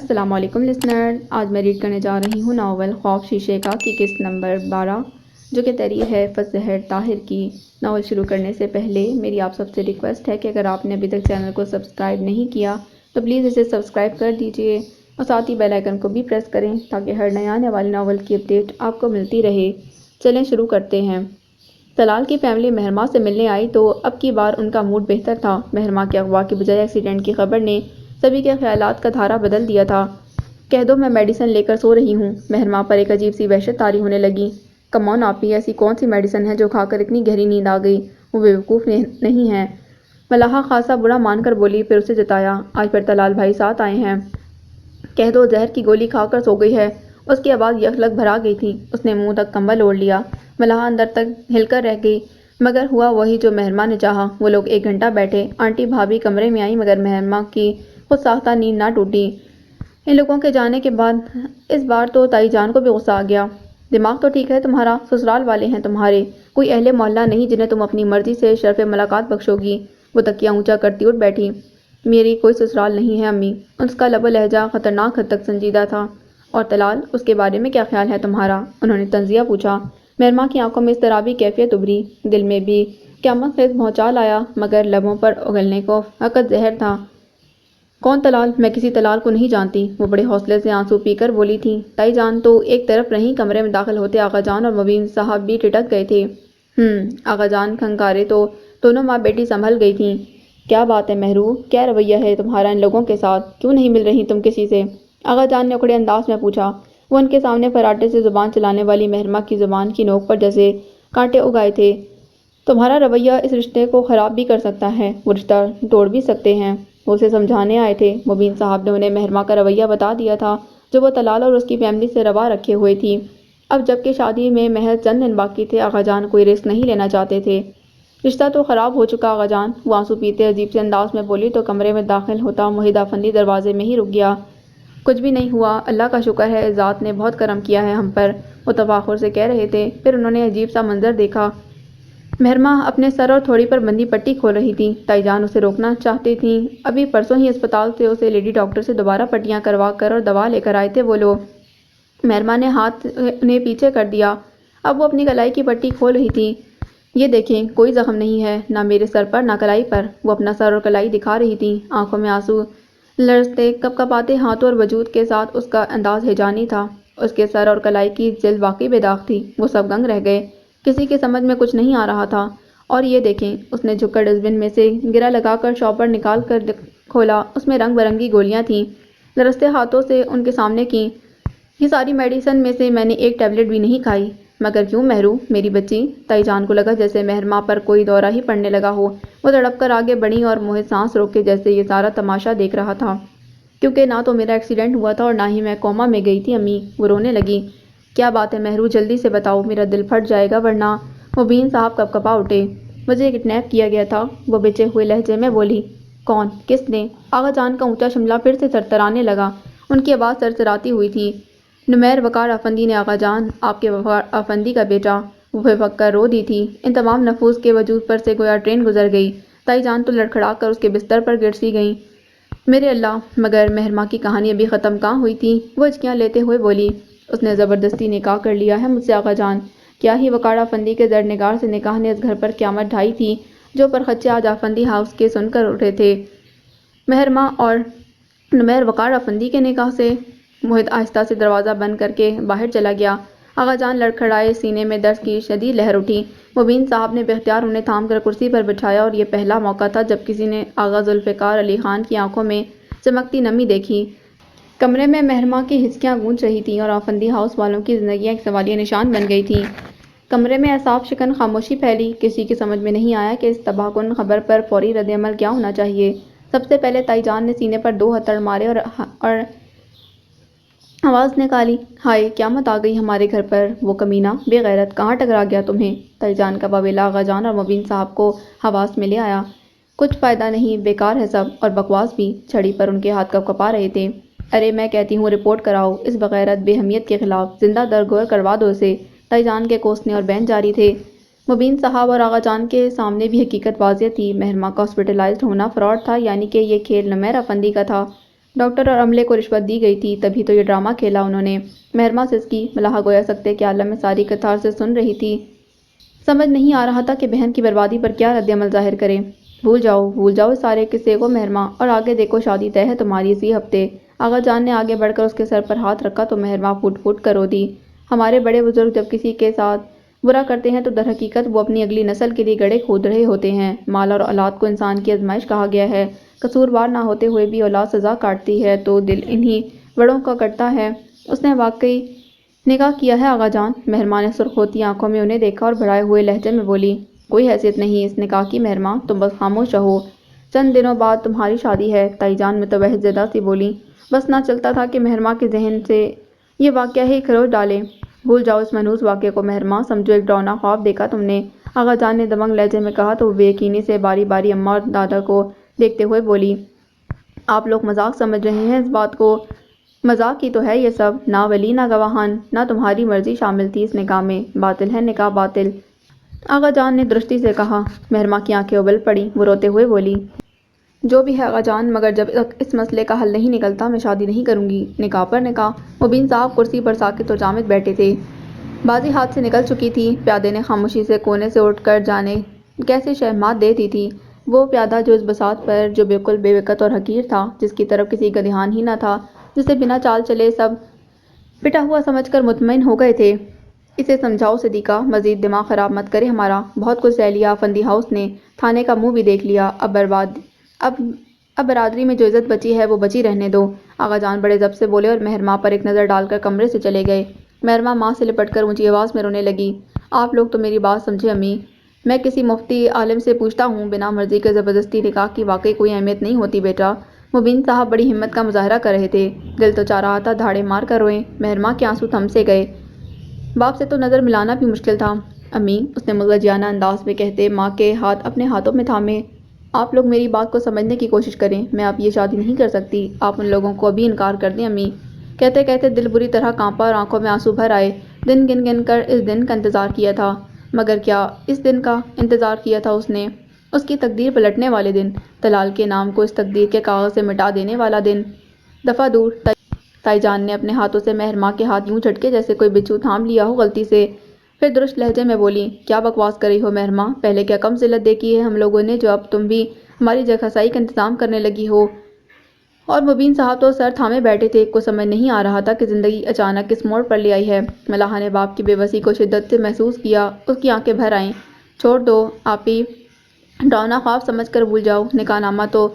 السلام علیکم لسنر، آج میں ریڈ کرنے جا رہی ہوں ناول خواب شیشے کا کی قسط نمبر 12 جو کہ تحریر ہے فضل طاہر کی۔ ناول شروع کرنے سے پہلے میری آپ سب سے ریکویسٹ ہے کہ اگر آپ نے ابھی تک چینل کو سبسکرائب نہیں کیا تو پلیز اسے سبسکرائب کر دیجئے اور ساتھ ہی بیل آئیکن کو بھی پریس کریں تاکہ ہر نئے آنے والی ناول کی اپڈیٹ آپ کو ملتی رہے۔ چلیں شروع کرتے ہیں۔ طلال کی فیملی مہرما سے ملنے آئی تو اب کی بار ان کا موڈ بہتر تھا۔ مہرما کے اغوا کے بجائے ایکسیڈنٹ کی خبر نے سبھی کے خیالات کا دھارا بدل دیا تھا۔ کہہ دو میں میڈیسن لے کر سو رہی ہوں۔ مہرما پر ایک عجیب سی وحشت طاری ہونے لگی۔ کم آن آپی، ایسی کون سی میڈیسن ہے جو کھا کر اتنی گہری نیند آ گئی؟ وہ بیوقوف نہیں ہے۔ ملاحہ خاصا برا مان کر بولی، پھر اسے جتایا، آج پھر طلال بھائی ساتھ آئے ہیں۔ کہہ دو زہر کی گولی کھا کر سو گئی ہے۔ اس کی آواز یخلک بھرا گئی تھی۔ اس نے منہ تک کمبل اوڑھ لیا۔ ملاحہ اندر تک ہل کر رہ گئی، مگر ہوا وہی جو مہرما نے چاہا۔ وہ لوگ 1 گھنٹہ بیٹھے۔ آنٹی بھابھی کمرے میں آئیں مگر مہرما کی خود ساختہ نیند نہ ٹوٹی۔ ان لوگوں کے جانے کے بعد اس بار تو تائی جان کو بھی غصہ آ گیا۔ دماغ تو ٹھیک ہے تمہارا، سسرال والے ہیں تمہارے، کوئی اہل محلہ نہیں جنہیں تم اپنی مرضی سے شرف ملاقات بخشو گی۔ وہ تکیہ اونچا کرتی اٹھ بیٹھی۔ میری کوئی سسرال نہیں ہے امی۔ اس کا لب و لہجہ خطرناک حد تک سنجیدہ تھا۔ اور طلال، اس کے بارے میں کیا خیال ہے تمہارا؟ انہوں نے طنزیہ پوچھا۔ مہرما کی آنکھوں میں اضطرابی کیفیت ابھری، دل میں بھی قیامت خیز بھونچال آیا، مگر لبوں پر اگلنے کو فقط زہر تھا۔ کون طلال؟ میں کسی طلال کو نہیں جانتی۔ وہ بڑے حوصلے سے آنسو پی کر بولی تھی۔ تائی جان تو ایک طرف رہیں، کمرے میں داخل ہوتے آغا جان اور مبین صاحب بھی ٹھٹک گئے تھے۔ آغا جان کھنکارے تو دونوں ماں بیٹی سنبھل گئی تھیں۔ کیا بات ہے مہرو، کیا رویہ ہے تمہارا ان لوگوں کے ساتھ؟ کیوں نہیں مل رہی تم کسی سے؟ آغا جان نے اکڑے انداز میں پوچھا۔ وہ ان کے سامنے فراٹے سے زبان چلانے والی مہرما کی زبان کی نوک پر جیسے کانٹے اگائے تھے۔ تمہارا رویہ اس رشتے کو خراب بھی کر سکتا ہے، وہ رشتہ توڑ بھی سکتے ہیں۔ وہ اسے سمجھانے آئے تھے۔ مبین صاحب نے انہیں مہرما کا رویہ بتا دیا تھا جو وہ طلال اور اس کی فیملی سے روا رکھے ہوئے تھی۔ اب جب کہ شادی میں محض چند دن باقی تھے، آغا جان کوئی رسک نہیں لینا چاہتے تھے۔ رشتہ تو خراب ہو چکا آغا جان، وہ آنسو پیتے عجیب سے انداز میں بولی تو کمرے میں داخل ہوتا موحد افندی دروازے میں ہی رک گیا۔ کچھ بھی نہیں ہوا، اللہ کا شکر ہے، ذات نے بہت کرم کیا ہے ہم پر، وہ تفاخر سے کہہ رہے تھے۔ پھر انہوں نے عجیب سا منظر دیکھا۔ مہرما اپنے سر اور تھوڑی پر بندھی پٹی کھول رہی تھی۔ تائی جان اسے روکنا چاہتی تھیں، ابھی پرسوں ہی اسپتال سے اسے لیڈی ڈاکٹر سے دوبارہ پٹیاں کروا کر اور دوا لے کر آئے تھے وہ لوگ۔ مہرما نے ہاتھ انہیں پیچھے کر دیا۔ اب وہ اپنی کلائی کی پٹی کھول رہی تھی۔ یہ دیکھیں، کوئی زخم نہیں ہے، نہ میرے سر پر نہ کلائی پر۔ وہ اپنا سر اور کلائی دکھا رہی تھی، آنکھوں میں آنسو لرزتے کپکپاتے ہاتھوں اور وجود کے ساتھ اس کا انداز ہیجانی تھا۔ اس کے سر اور کلائی کی جلد واقعی بے داغ تھی۔ وہ سب دنگ رہ گئے، کسی کے سمجھ میں کچھ نہیں آ رہا تھا۔ اور یہ دیکھیں، اس نے جھک کر ڈسٹ بن میں سے گرہ لگا کر شاپر نکال کر کھولا، اس میں رنگ برنگی گولیاں تھیں۔ لرزتے ہاتھوں سے ان کے سامنے کیں۔ یہ ساری میڈیسن میں سے میں نے ایک ٹیبلٹ بھی نہیں کھائی۔ مگر کیوں مہرو میری بچی؟ تائی جان کو لگا جیسے مہرما پر کوئی دورہ ہی پڑنے لگا ہو۔ وہ تڑپ کر آگے بڑھیں اور موحد سانس روک کے جیسے یہ سارا تماشا دیکھ رہا تھا۔ کیونکہ نہ تو میرا ایکسیڈنٹ ہوا تھا اور نہ ہی میں کوما میں گئی تھی امی، وہ رونے لگی۔ کیا بات ہے مہرو، جلدی سے بتاؤ، میرا دل پھٹ جائے گا ورنہ۔ مبین صاحب کپکپا اٹھے۔ مجھے کڈنیپ کیا گیا تھا، وہ بچے ہوئے لہجے میں بولی۔ کون؟ کس نے؟ آغا جان کا اونچا شملہ پھر سے تھرتھرانے لگا، ان کی آواز سرسراتی ہوئی تھی۔ نمیر وقار افندی نے آغا جان، آپ کے وقار افندی کا بیٹا۔ وہ بے پھک کر رو دی تھی۔ ان تمام نفوس کے وجود پر سے گویا ٹرین گزر گئی۔ تائی جان تو لڑکھڑا کر اس کے بستر پر گر سی گئیں۔ میرے اللہ! مگر مہرما کی کہانی ابھی ختم کہاں ہوئی تھی، وہ ہچکیاں لیتے ہوئے بولی۔ اس نے زبردستی نکاح کر لیا ہے مجھ سے آغا جان۔ کیا ہی وقار افندی کے زرنگار سے نکاح نے اس گھر پر قیامت ڈھائی تھی جو پرخچے آج افندی ہاؤس کے سن کر اٹھے تھے۔ مہرما اور نمیر وقار افندی کے نکاح سے؟ موحد آہستہ سے دروازہ بند کر کے باہر چلا گیا۔ آغا جان لڑکھڑائے، سینے میں درد کی شدید لہر اٹھی۔ مبین صاحب نے باختیار انہیں تھام کر کرسی پر بٹھایا اور یہ پہلا موقع تھا جب کسی نے آغا ذوالفقار علی خان کی آنکھوں میں چمکتی نمی دیکھی۔ کمرے میں مہرما کی ہچکیاں گونج رہی تھیں اور افندی ہاؤس والوں کی زندگیاں ایک سوالیہ نشان بن گئی تھیں۔ کمرے میں اعصاب شکن خاموشی پھیلی۔ کسی کی سمجھ میں نہیں آیا کہ اس تباہ کن خبر پر فوری رد عمل کیا ہونا چاہیے۔ سب سے پہلے تائی جان نے سینے پر 2 ہتھڑ مارے اور آواز نکالی، ہائے قیامت آ گئی ہمارے گھر پر۔ وہ کمینہ بے غیرت کہاں ٹکرا گیا تمہیں؟ تائی جان کا واویلا آغا جان اور مبین صاحب کو حواس میں لے آیا۔ کچھ فائدہ نہیں، بیکار ہے سب، اور بکواس بھی۔ چھڑی پر ان کے ہاتھ کپکپا رہے تھے۔ ارے میں کہتی ہوں رپورٹ کراؤ، اس بغیرت بے حمیت کے خلاف، زندہ درگور کروا دو اسے۔ تائی جان کے کوسنے اور بین جاری تھے۔ مبین صاحب اور آغا جان کے سامنے بھی حقیقت واضح تھی۔ مہرما کا ہاسپٹلائزڈ ہونا فراڈ تھا، یعنی کہ یہ کھیل نمیر افندی کا تھا۔ ڈاکٹر اور عملے کو رشوت دی گئی تھی، تبھی تو یہ ڈرامہ کھیلا انہوں نے۔ مہرما سے اس کی ملاحہ گویا سکتے کے عالم میں ساری کتار سے سن رہی تھی۔ سمجھ نہیں آ رہا تھا کہ بہن کی بربادی پر کیا رد عمل ظاہر کرے۔ بھول جاؤ اس سارے قصے کو مہرما، اور آگے دیکھو شادی طے ہے تمہاری اسی ہفتے۔ آغا جان نے آگے بڑھ کر اس کے سر پر ہاتھ رکھا تو مہرما پھوٹ پھوٹ کر رو دی۔ ہمارے بڑے بزرگ جب کسی کے ساتھ برا کرتے ہیں تو در حقیقت وہ اپنی اگلی نسل کے لیے گڑھے کھود رہے ہوتے ہیں۔ مال اور اولاد کو انسان کی آزمائش کہا گیا ہے۔ قصوروار نہ ہوتے ہوئے بھی اولاد سزا کاٹتی ہے تو دل انہی بڑوں کا کٹتا ہے۔ اس نے واقعی نکاح کیا ہے آغا جان؟ مہرما نے سرخ ہوتی آنکھوں میں انہیں دیکھا اور بھرائے ہوئے لہجے میں بولی، کوئی حیثیت نہیں اس نکاح کی مہرما، تم بس خاموش رہو۔ چند دنوں بعد تمہاری شادی ہے۔ تائی جان متوحد زدہ سی بولی۔ بس نہ چلتا تھا کہ مہرما کے ذہن سے یہ واقعہ ہی کھروچ ڈالے۔ بھول جاؤ اس منحوس واقعے کو مہرما، سمجھو ایک ڈراؤنا خواب دیکھا تم نے، آغا جان نے دبنگ لہجے میں کہا تو وہ بے یقینی سے باری باری اماں اور دادا کو دیکھتے ہوئے بولی، آپ لوگ مذاق سمجھ رہے ہیں اس بات کو؟ مذاق ہی تو ہے یہ سب۔ نہ ولی نہ گواہان نہ تمہاری مرضی شامل تھی اس نکاح میں۔ باطل ہے نکاح باطل، آغا جان نے درستی سے کہا۔ مہرما کی آنکھیں ابل پڑیں، وہ روتے ہوئے بولی، جو بھی ہے آغا جان، مگر جب تک اس مسئلے کا حل نہیں نکلتا میں شادی نہیں کروں گی۔ نکاح پر نکاح۔ مبین صاحب کرسی پر ساکت اور جامد بیٹھے تھے۔ بازی ہاتھ سے نکل چکی تھی۔ پیادے نے خاموشی سے کونے سے اٹھ کر جانے کیسے شہمات دے دی تھی۔ وہ پیادہ جو اس بساط پر، جو بالکل بے وقت اور حقیر تھا، جس کی طرف کسی کا دھیان ہی نہ تھا، جسے بنا چال چلے سب پٹا ہوا سمجھ کر مطمئن ہو گئے تھے۔ اسے سمجھاؤ صدیقہ، مزید دماغ خراب مت کرے ہمارا۔ بہت کچھ سہ لیا افندی ہاؤس نے، تھانے کا منہ بھی دیکھ لیا، اب برادری میں جو عزت بچی ہے وہ بچی رہنے دو۔ آغا جان بڑے ضبط سے بولے اور مہرما پر ایک نظر ڈال کر کمرے سے چلے گئے۔ مہرما ماں سے لپٹ کر اونچی آواز میں رونے لگی۔ آپ لوگ تو میری بات سمجھے امی، میں کسی مفتی عالم سے پوچھتا ہوں، بنا مرضی کے زبردستی نکاح کی واقعی کوئی اہمیت نہیں ہوتی بیٹا۔ مبین صاحب بڑی ہمت کا مظاہرہ کر رہے تھے، دل تو چاہ رہا تھا دھاڑے مار کر روئیں۔ مہرما کے آنسو تھم سے گئے، باپ سے تو نظر ملانا بھی مشکل تھا۔ امی، اس نے مغرضیانہ انداز میں کہتے ماں کے ہاتھ اپنے ہاتھوں میں تھامے، آپ لوگ میری بات کو سمجھنے کی کوشش کریں، میں اب یہ شادی نہیں کر سکتی، آپ ان لوگوں کو ابھی انکار کر دیں امی۔ کہتے کہتے دل بری طرح کانپا اور آنکھوں میں آنسو بھر آئے۔ دن گن گن کر اس دن کا انتظار کیا تھا، مگر کیا اس دن کا انتظار کیا تھا اس نے؟ اس کی تقدیر پلٹنے والے دن، طلال کے نام کو اس تقدیر کے کاغذ سے مٹا دینے والا دن۔ دفعہ دور۔ تائی جان نے اپنے ہاتھوں سے مہرما کے ہاتھ یوں جھٹکے جیسے کوئی بچھو تھام لیا ہو غلطی سے، پھر درست لہجے میں بولی، کیا بکواس کر رہی ہو مہرما؟ پہلے کیا کم ذلت دیکھی ہے ہم لوگوں نے جو اب تم بھی ہماری جگہسائی کا انتظام کرنے لگی ہو؟ اور مبین صاحب تو سر تھامے بیٹھے تھے، کو سمجھ نہیں آ رہا تھا کہ زندگی اچانک کس موڑ پر لے آئی ہے۔ ملاحہ نے باپ کی بے بسی کو شدت سے محسوس کیا، اس کی آنکھیں بھر آئیں۔ چھوڑ دو آپی، ڈراؤنا خواب سمجھ کر بھول جاؤ، نکاح نامہ تو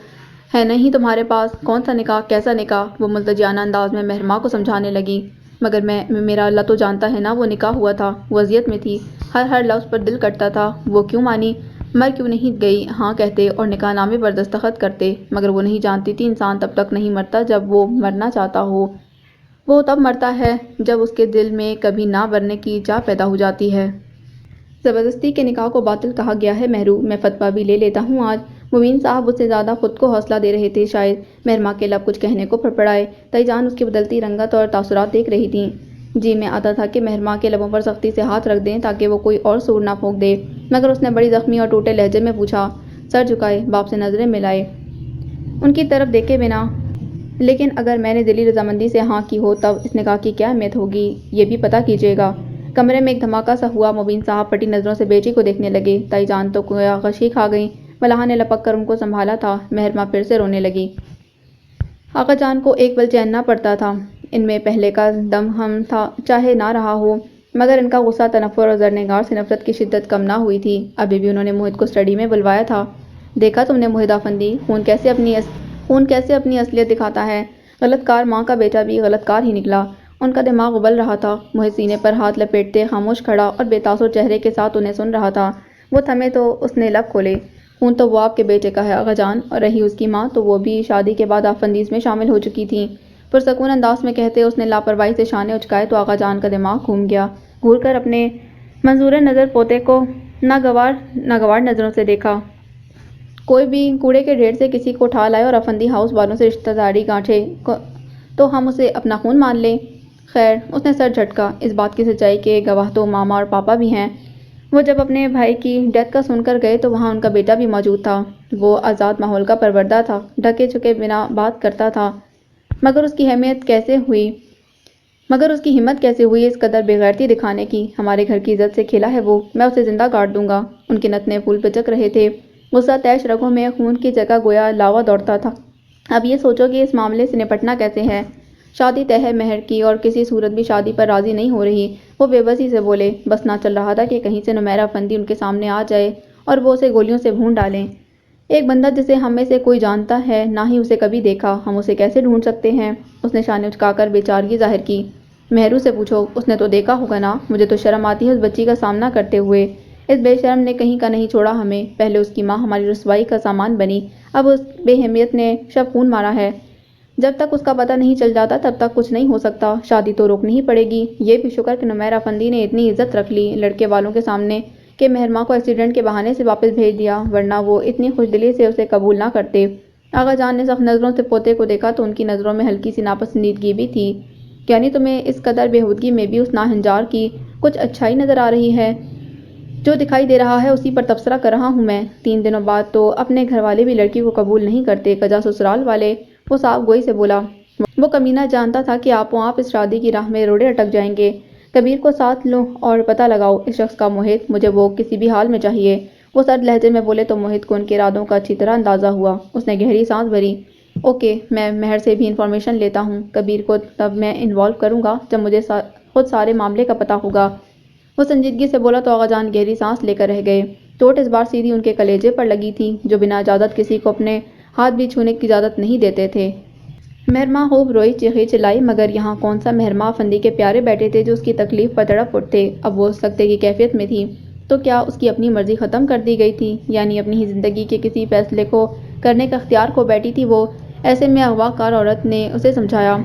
ہے نہیں تمہارے پاس؟ کون سا نکاح، کیسا نکاح؟ وہ ملتجیانہ انداز میں مہرما کو سمجھانے لگی۔ مگر میرا اللہ تو جانتا ہے نا وہ نکاح ہوا تھا، وہ اذیت میں تھی، ہر لفظ پر دل کٹتا تھا، وہ کیوں مانی؟ مر کیوں نہیں گئی؟ ہاں کہتے اور نکاح نامے پر دستخط کرتے، مگر وہ نہیں جانتی تھی انسان تب تک نہیں مرتا جب وہ مرنا چاہتا ہو، وہ تب مرتا ہے جب اس کے دل میں کبھی نہ مرنے کی چاہ پیدا ہو جاتی ہے۔ زبردستی کے نکاح کو باطل کہا گیا ہے مہرو، میں فتویٰ بھی لے لیتا ہوں آج۔ مبین صاحب اس سے زیادہ خود کو حوصلہ دے رہے تھے، شاید مہرما کے لب کچھ کہنے کو پھڑپڑائے۔ تائی جان اس کی بدلتی رنگت اور تاثرات دیکھ رہی تھیں۔ جی میں آتا تھا کہ مہرما کے لبوں پر سختی سے ہاتھ رکھ دیں تاکہ وہ کوئی اور سور نہ پھونک دے، مگر اس نے بڑی زخمی اور ٹوٹے لہجے میں پوچھا، سر جھکائے، باپ سے نظریں ملائے، ان کی طرف دیکھے بنا، لیکن اگر میں نے دلی رضامندی سے ہاں کی ہو تب اس نکاح کی کیا اہمیت ہوگی، یہ بھی پتہ کیجیے گا۔ کمرے میں ایک دھماکہ سا ہوا، مبین صاحب پھٹی نظروں سے بیٹی کو دیکھنے لگے۔ تائی جان تو گویا غش ہی کھا گئیں۔ ملاحہ نے لپک کر ان کو سنبھالا تھا۔ مہرما پھر سے رونے لگی۔ آغا جان کو ایک پل چین نہ پڑتا تھا، ان میں پہلے کا دم ہم تھا چاہے نہ رہا ہو، مگر ان کا غصہ تنفر اور زرنگار سے نفرت کی شدت کم نہ ہوئی تھی۔ ابھی بھی انہوں نے موہت کو اسٹڈی میں بلوایا تھا۔ دیکھا تم نے موہت افندی، خون کیسے اپنی اصلیت دکھاتا ہے، غلط کار ماں کا بیٹا بھی غلط کار ہی نکلا۔ ان کا دماغ ابل رہا تھا۔ موہت سینے پر ہاتھ لپیٹتے خاموش کھڑا اور بے تاثر چہرے کے ساتھ انہیں سن رہا تھا۔ وہ تھمے تو اس نے لب کھولے، خون تو وہ آپ کے بیٹے کا ہے آغا جان، اور رہی اس کی ماں تو وہ بھی شادی کے بعد آفندیز میں شامل ہو چکی تھیں۔ پرسکون انداز میں کہتے اس نے لاپرواہی سے شانے اچکائے تو آغا جان کا دماغ گھوم گیا۔ گھور کر اپنے منظور نظر پوتے کو ناگوار نظروں سے دیکھا۔ کوئی بھی کوڑے کے ڈھیر سے کسی کو اٹھا لائے اور افندی ہاؤس والوں سے رشتہ داری گانٹھے تو ہم اسے اپنا خون مان لیں؟ خیر، اس نے سر جھٹکا، اس بات کی سچائی کے گواہ تو ماما اور پاپا بھی ہیں۔ وہ جب اپنے بھائی کی ڈیتھ کا سن کر گئے تو وہاں ان کا بیٹا بھی موجود تھا۔ وہ آزاد ماحول کا پروردہ تھا، ڈھکے چھپے بنا بات کرتا تھا، مگر اس کی ہمت کیسے ہوئی اس قدر بےغیرتی دکھانے کی؟ ہمارے گھر کی عزت سے کھیلا ہے وہ، میں اسے زندہ کاٹ دوں گا۔ ان کے نتنے پھول پچک رہے تھے، غصہ تیش رگوں میں خون کی جگہ گویا لاوا دوڑتا تھا۔ اب یہ سوچو کہ اس معاملے سے نپٹنا کیسے ہے؟ شادی طے ہے مہر کی، اور کسی صورت بھی شادی پر راضی نہیں ہو رہی۔ وہ بے بسی سے بولے، بس نہ چل رہا تھا کہ کہیں سے نمیرہ افندی ان کے سامنے آ جائے اور وہ اسے گولیوں سے بھون ڈالیں۔ ایک بندہ جسے ہم میں سے کوئی جانتا ہے، نہ ہی اسے کبھی دیکھا، ہم اسے کیسے ڈھونڈ سکتے ہیں؟ اس نے شانے اچکا کر بے چارگی ظاہر کی۔ مہرو سے پوچھو، اس نے تو دیکھا ہوگا نا؟ مجھے تو شرم آتی ہے اس بچی کا سامنا کرتے ہوئے۔ اس بے شرم نے کہیں کا نہیں چھوڑا ہمیں۔ پہلے اس کی ماں ہماری رسوائی کا سامان بنی، اب اس بے اہمیت نے شب خون مارا ہے۔ جب تک اس کا پتہ نہیں چل جاتا تب تک کچھ نہیں ہو سکتا۔ شادی تو روکنی ہی پڑے گی۔ یہ بھی شکر کہ نمیرہ افندی نے اتنی عزت رکھ لی لڑکے والوں کے سامنے کہ مہر ماں کو ایکسیڈنٹ کے بہانے سے واپس بھیج دیا، ورنہ وہ اتنی خوش دلی سے اسے قبول نہ کرتے۔ آغا جان نے سخت نظروں سے پوتے کو دیکھا تو ان کی نظروں میں ہلکی سی ناپسندیدگی بھی تھی۔ یعنی تمہیں اس قدر بےہودگی میں بھی اس ناہنجار کی کچھ اچھائی نظر آ رہی ہے؟ جو دکھائی دے رہا ہے اسی پر تبصرہ کر رہا ہوں میں۔ 3 دنوں بعد تو اپنے گھر والے بھی لڑکی کو قبول نہیں کرتے، کجا سسرال والے۔ وہ صاف گوئی سے بولا۔ وہ کمینہ جانتا تھا کہ آپ اس شادی کی راہ میں روڑے اٹک جائیں گے۔ کبیر کو ساتھ لو اور پتہ لگاؤ اس شخص کا موہت، مجھے وہ کسی بھی حال میں چاہیے۔ وہ سرد لہجے میں بولے تو موہت کو ان کے ارادوں کا اچھی طرح اندازہ ہوا۔ اس نے گہری سانس بھری۔ اوکے، میں مہر سے بھی انفارمیشن لیتا ہوں۔ کبیر کو تب میں انوالو کروں گا جب مجھے خود سارے معاملے کا پتہ ہوگا۔ وہ سنجیدگی سے بولا تو آغا جان گہری سانس لے کر رہ گئے۔ چوٹ اس بار سیدھی ان کے کلیجے پر لگی تھی، جو بنا اجازت کسی کو اپنے ہاتھ بھی چھونے کی اجازت نہیں دیتے تھے۔ مہر ماں خوب روئی، چیخی چلائی، مگر یہاں کون سا مہر ماں افندی کے پیارے بیٹے تھے جو اس کی تکلیف پر تڑپ اٹھتے؟ اب وہ سکتے کی کیفیت میں تھی تو کیا اس کی اپنی مرضی ختم کر دی گئی تھی؟ یعنی اپنی ہی زندگی کے کسی فیصلے کو کرنے کا اختیار کھو بیٹھی تھی وہ؟ ایسے میں اغوا کار عورت نے اسے سمجھایا،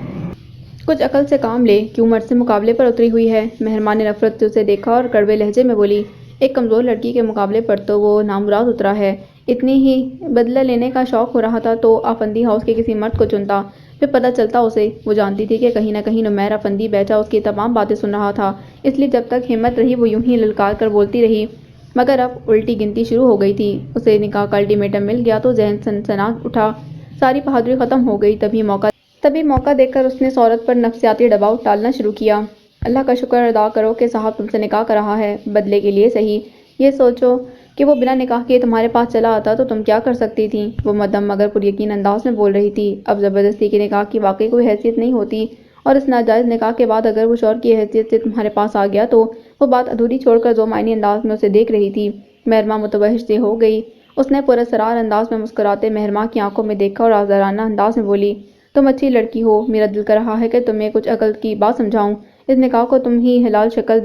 کچھ عقل سے کام لے، کیوں مرد سے مقابلے پر اتری ہوئی ہے؟ مہر ماں نے نفرت سے اسے دیکھا اور کڑوے لہجے میں بولی، ایک کمزور لڑکی کے مقابلے پر تو وہ نامراد اترا ہے۔ اتنی ہی بدلہ لینے کا شوق ہو رہا تھا تو افندی ہاؤس کے کسی مرد کو چنتا، پھر پتہ چلتا اسے۔ وہ جانتی تھی کہ کہیں نہ کہیں نمیرہ افندی بیچا اس کی تمام باتیں سن رہا تھا، اس لیے جب تک ہمت رہی وہ یوں ہی للکار کر بولتی رہی۔ مگر اب الٹی گنتی شروع ہو گئی تھی۔ اسے نکاح کا الٹیمیٹم مل گیا تو ذہن سنسنا اٹھا، ساری بہادری ختم ہو گئی۔ تبھی موقع دیکھ کر اس نے اس عورت پر نفسیاتی دباؤ ڈالنا شروع کیا۔ اللہ کا شکر ادا کرو کہ صاحب تم سے نکاح کر رہا ہے، بدلے کے لیے صحیح۔ یہ سوچو کہ وہ بنا نکاح کیے تمہارے پاس چلا آتا تو تم کیا کر سکتی تھیں؟ وہ مدھم مگر پر یقین انداز میں بول رہی تھی۔ اب زبردستی کے نکاح کی واقعی کوئی حیثیت نہیں ہوتی، اور اس ناجائز نکاح کے بعد اگر وہ شوہر کی حیثیت سے تمہارے پاس آ گیا تو وہ بات ادھوری چھوڑ کر ذو معنی انداز میں اسے دیکھ رہی تھی۔ مہر ماں متوحش سی ہو گئی۔ اس نے پراسرار انداز میں مسکراتے مہر ماں کی آنکھوں میں دیکھا اور آزارانہ انداز میں بولی، تم اچھی لڑکی ہو، میرا دل کر رہا ہے کہ تمہیں کچھ عقل کی بات سمجھاؤں۔ اس نکاح کو تم ہی حلال شکل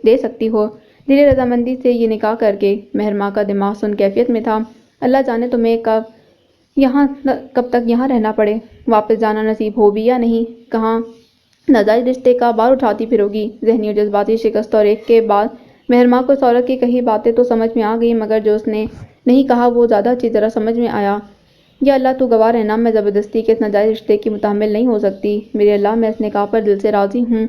دے سکتی ہو دلی رضامندی سے یہ نکاح کر کے۔ مہر ماں کا دماغ سن کیفیت میں تھا۔ اللہ جانے تمہیں کب تک یہاں رہنا پڑے، واپس جانا نصیب ہو بھی یا نہیں، کہاں ناجائز رشتے کا بار اٹھاتی پھرو گی۔ ذہنی اور جذباتی شکست اور ایک کے بعد مہر ماں کو اس عورت کی کہی باتیں تو سمجھ میں آ گئی، مگر جو اس نے نہیں کہا وہ زیادہ اچھی طرح سمجھ میں آیا۔ یا اللہ تو گواہ رہنا، میں زبردستی کے اس ناجائز رشتے کی متحمل نہیں ہو سکتی۔ میرے اللہ، میں اس نکاح پر دل سے راضی ہوں۔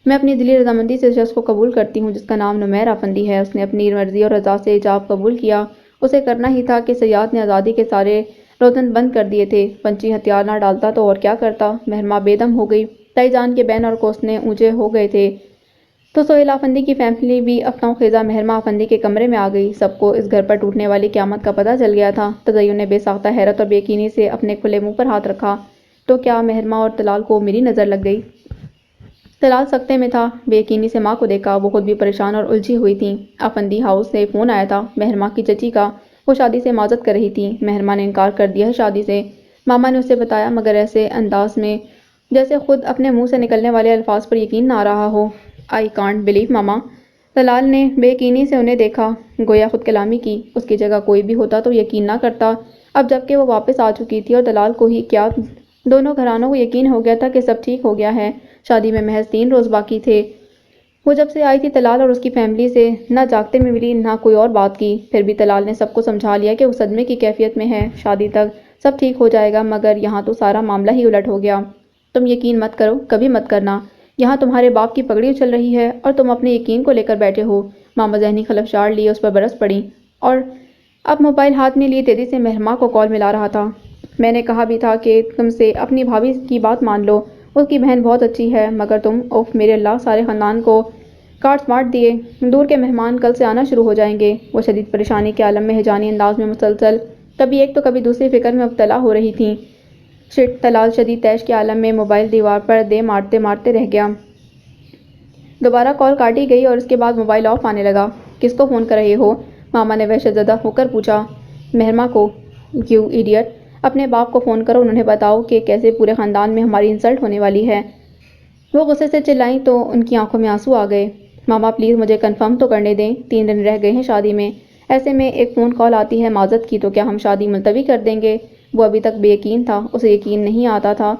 میں اپنی دلی رضامندی سے اس شخص کو قبول کرتی ہوں جس کا نام نمیرہ افندی ہے۔ اس نے اپنی مرضی اور رضا سے حجاب قبول کیا۔ اسے کرنا ہی تھا کہ سیاد نے آزادی کے سارے روزن بند کر دیے تھے، پنچی ہتھیار نہ ڈالتا تو اور کیا کرتا۔ مہر ماں بے دم ہو گئی۔ تائی جان کے بین اور کوسنے اونچے ہو گئے تھے تو سہیلا افندی کی فیملی بھی افنوں خیزہ مہر ماں افندی کے کمرے میں آ گئی۔ سب کو اس گھر پر ٹوٹنے والی قیامت کا پتہ چل گیا تھا۔ تزین نے بے ساختہ حیرت اور بے یقینی سے اپنے کھلے منہ پر ہاتھ رکھا، تو کیا مہر ماں اور طلال کو میری نظر لگ گئی؟ طلال سکتے میں تھا، بے یقینی سے ماں کو دیکھا۔ وہ خود بھی پریشان اور الجھی ہوئی تھیں۔ افندی ہاؤس سے فون آیا تھا مہر ماں کی چچی کا، وہ شادی سے معذرت کر رہی تھیں۔ مہر ماں نے انکار کر دیا ہے شادی سے، ماما نے اسے بتایا، مگر ایسے انداز میں جیسے خود اپنے منہ سے نکلنے والے الفاظ پر یقین نہ آ رہا ہو۔ آئی کانٹ بلیو ماما۔ طلال نے بے یقینی سے انہیں دیکھا، گویا خود کلامی کی۔ اس کی جگہ کوئی بھی ہوتا تو یقین نہ کرتا۔ اب جب کہ وہ واپس آ چکی تھی اور طلال کو ہی کیا دونوں گھرانوں کو یقین ہو گیا تھا کہ سب ٹھیک ہو گیا ہے۔ شادی میں محض 3 روز باقی تھے۔ وہ جب سے آئی تھی طلال اور اس کی فیملی سے نہ جاگتے میں ملی نہ کوئی اور بات کی۔ پھر بھی طلال نے سب کو سمجھا لیا کہ وہ صدمے کی کیفیت میں ہے، شادی تک سب ٹھیک ہو جائے گا، مگر یہاں تو سارا معاملہ ہی الٹ ہو گیا۔ تم یقین مت کرو، کبھی مت کرنا۔ یہاں تمہارے باپ کی پگڑی اچھل رہی ہے اور تم اپنے یقین کو لے کر بیٹھے ہو۔ ماما ذہنی خلفشار لیے اس پر برس پڑیں اور اب موبائل ہاتھ میں لیے تیزی سے مہر ماں کو کال ملا رہا تھا۔ میں نے کہا بھی تھا کہ تم سے اپنی بھابھی کی بات مان لو، اس کی بہن بہت اچھی ہے، مگر تم اوف میرے اللہ، سارے خاندان کو کاٹ ماٹ دیے، دور کے مہمان کل سے آنا شروع ہو جائیں گے۔ وہ شدید پریشانی کے عالم میں ہیجانی انداز میں مسلسل کبھی ایک تو کبھی دوسری فکر میں مبتلا ہو رہی تھیں۔ شٹ، طلال شدید طیش کے عالم میں موبائل دیوار پر دے مارتے مارتے رہ گیا۔ دوبارہ کال کاٹی گئی اور اس کے بعد موبائل آف آنے لگا۔ کس کو فون کر رہے ہو؟ ماما نے وحشت زدہ ہو کر پوچھا۔ مہرما کو۔ یو ایڈیٹ، اپنے باپ کو فون کرو، انہیں بتاؤ کہ کیسے پورے خاندان میں ہماری انسلٹ ہونے والی ہے۔ وہ غصے سے چلائیں تو ان کی آنکھوں میں آنسو آ گئے۔ ماما پلیز مجھے کنفرم تو کرنے دیں، 3 دن رہ گئے ہیں شادی میں، ایسے میں ایک فون کال آتی ہے معذرت کی تو کیا ہم شادی ملتوی کر دیں گے؟ وہ ابھی تک بے یقین تھا، اسے یقین نہیں آتا تھا،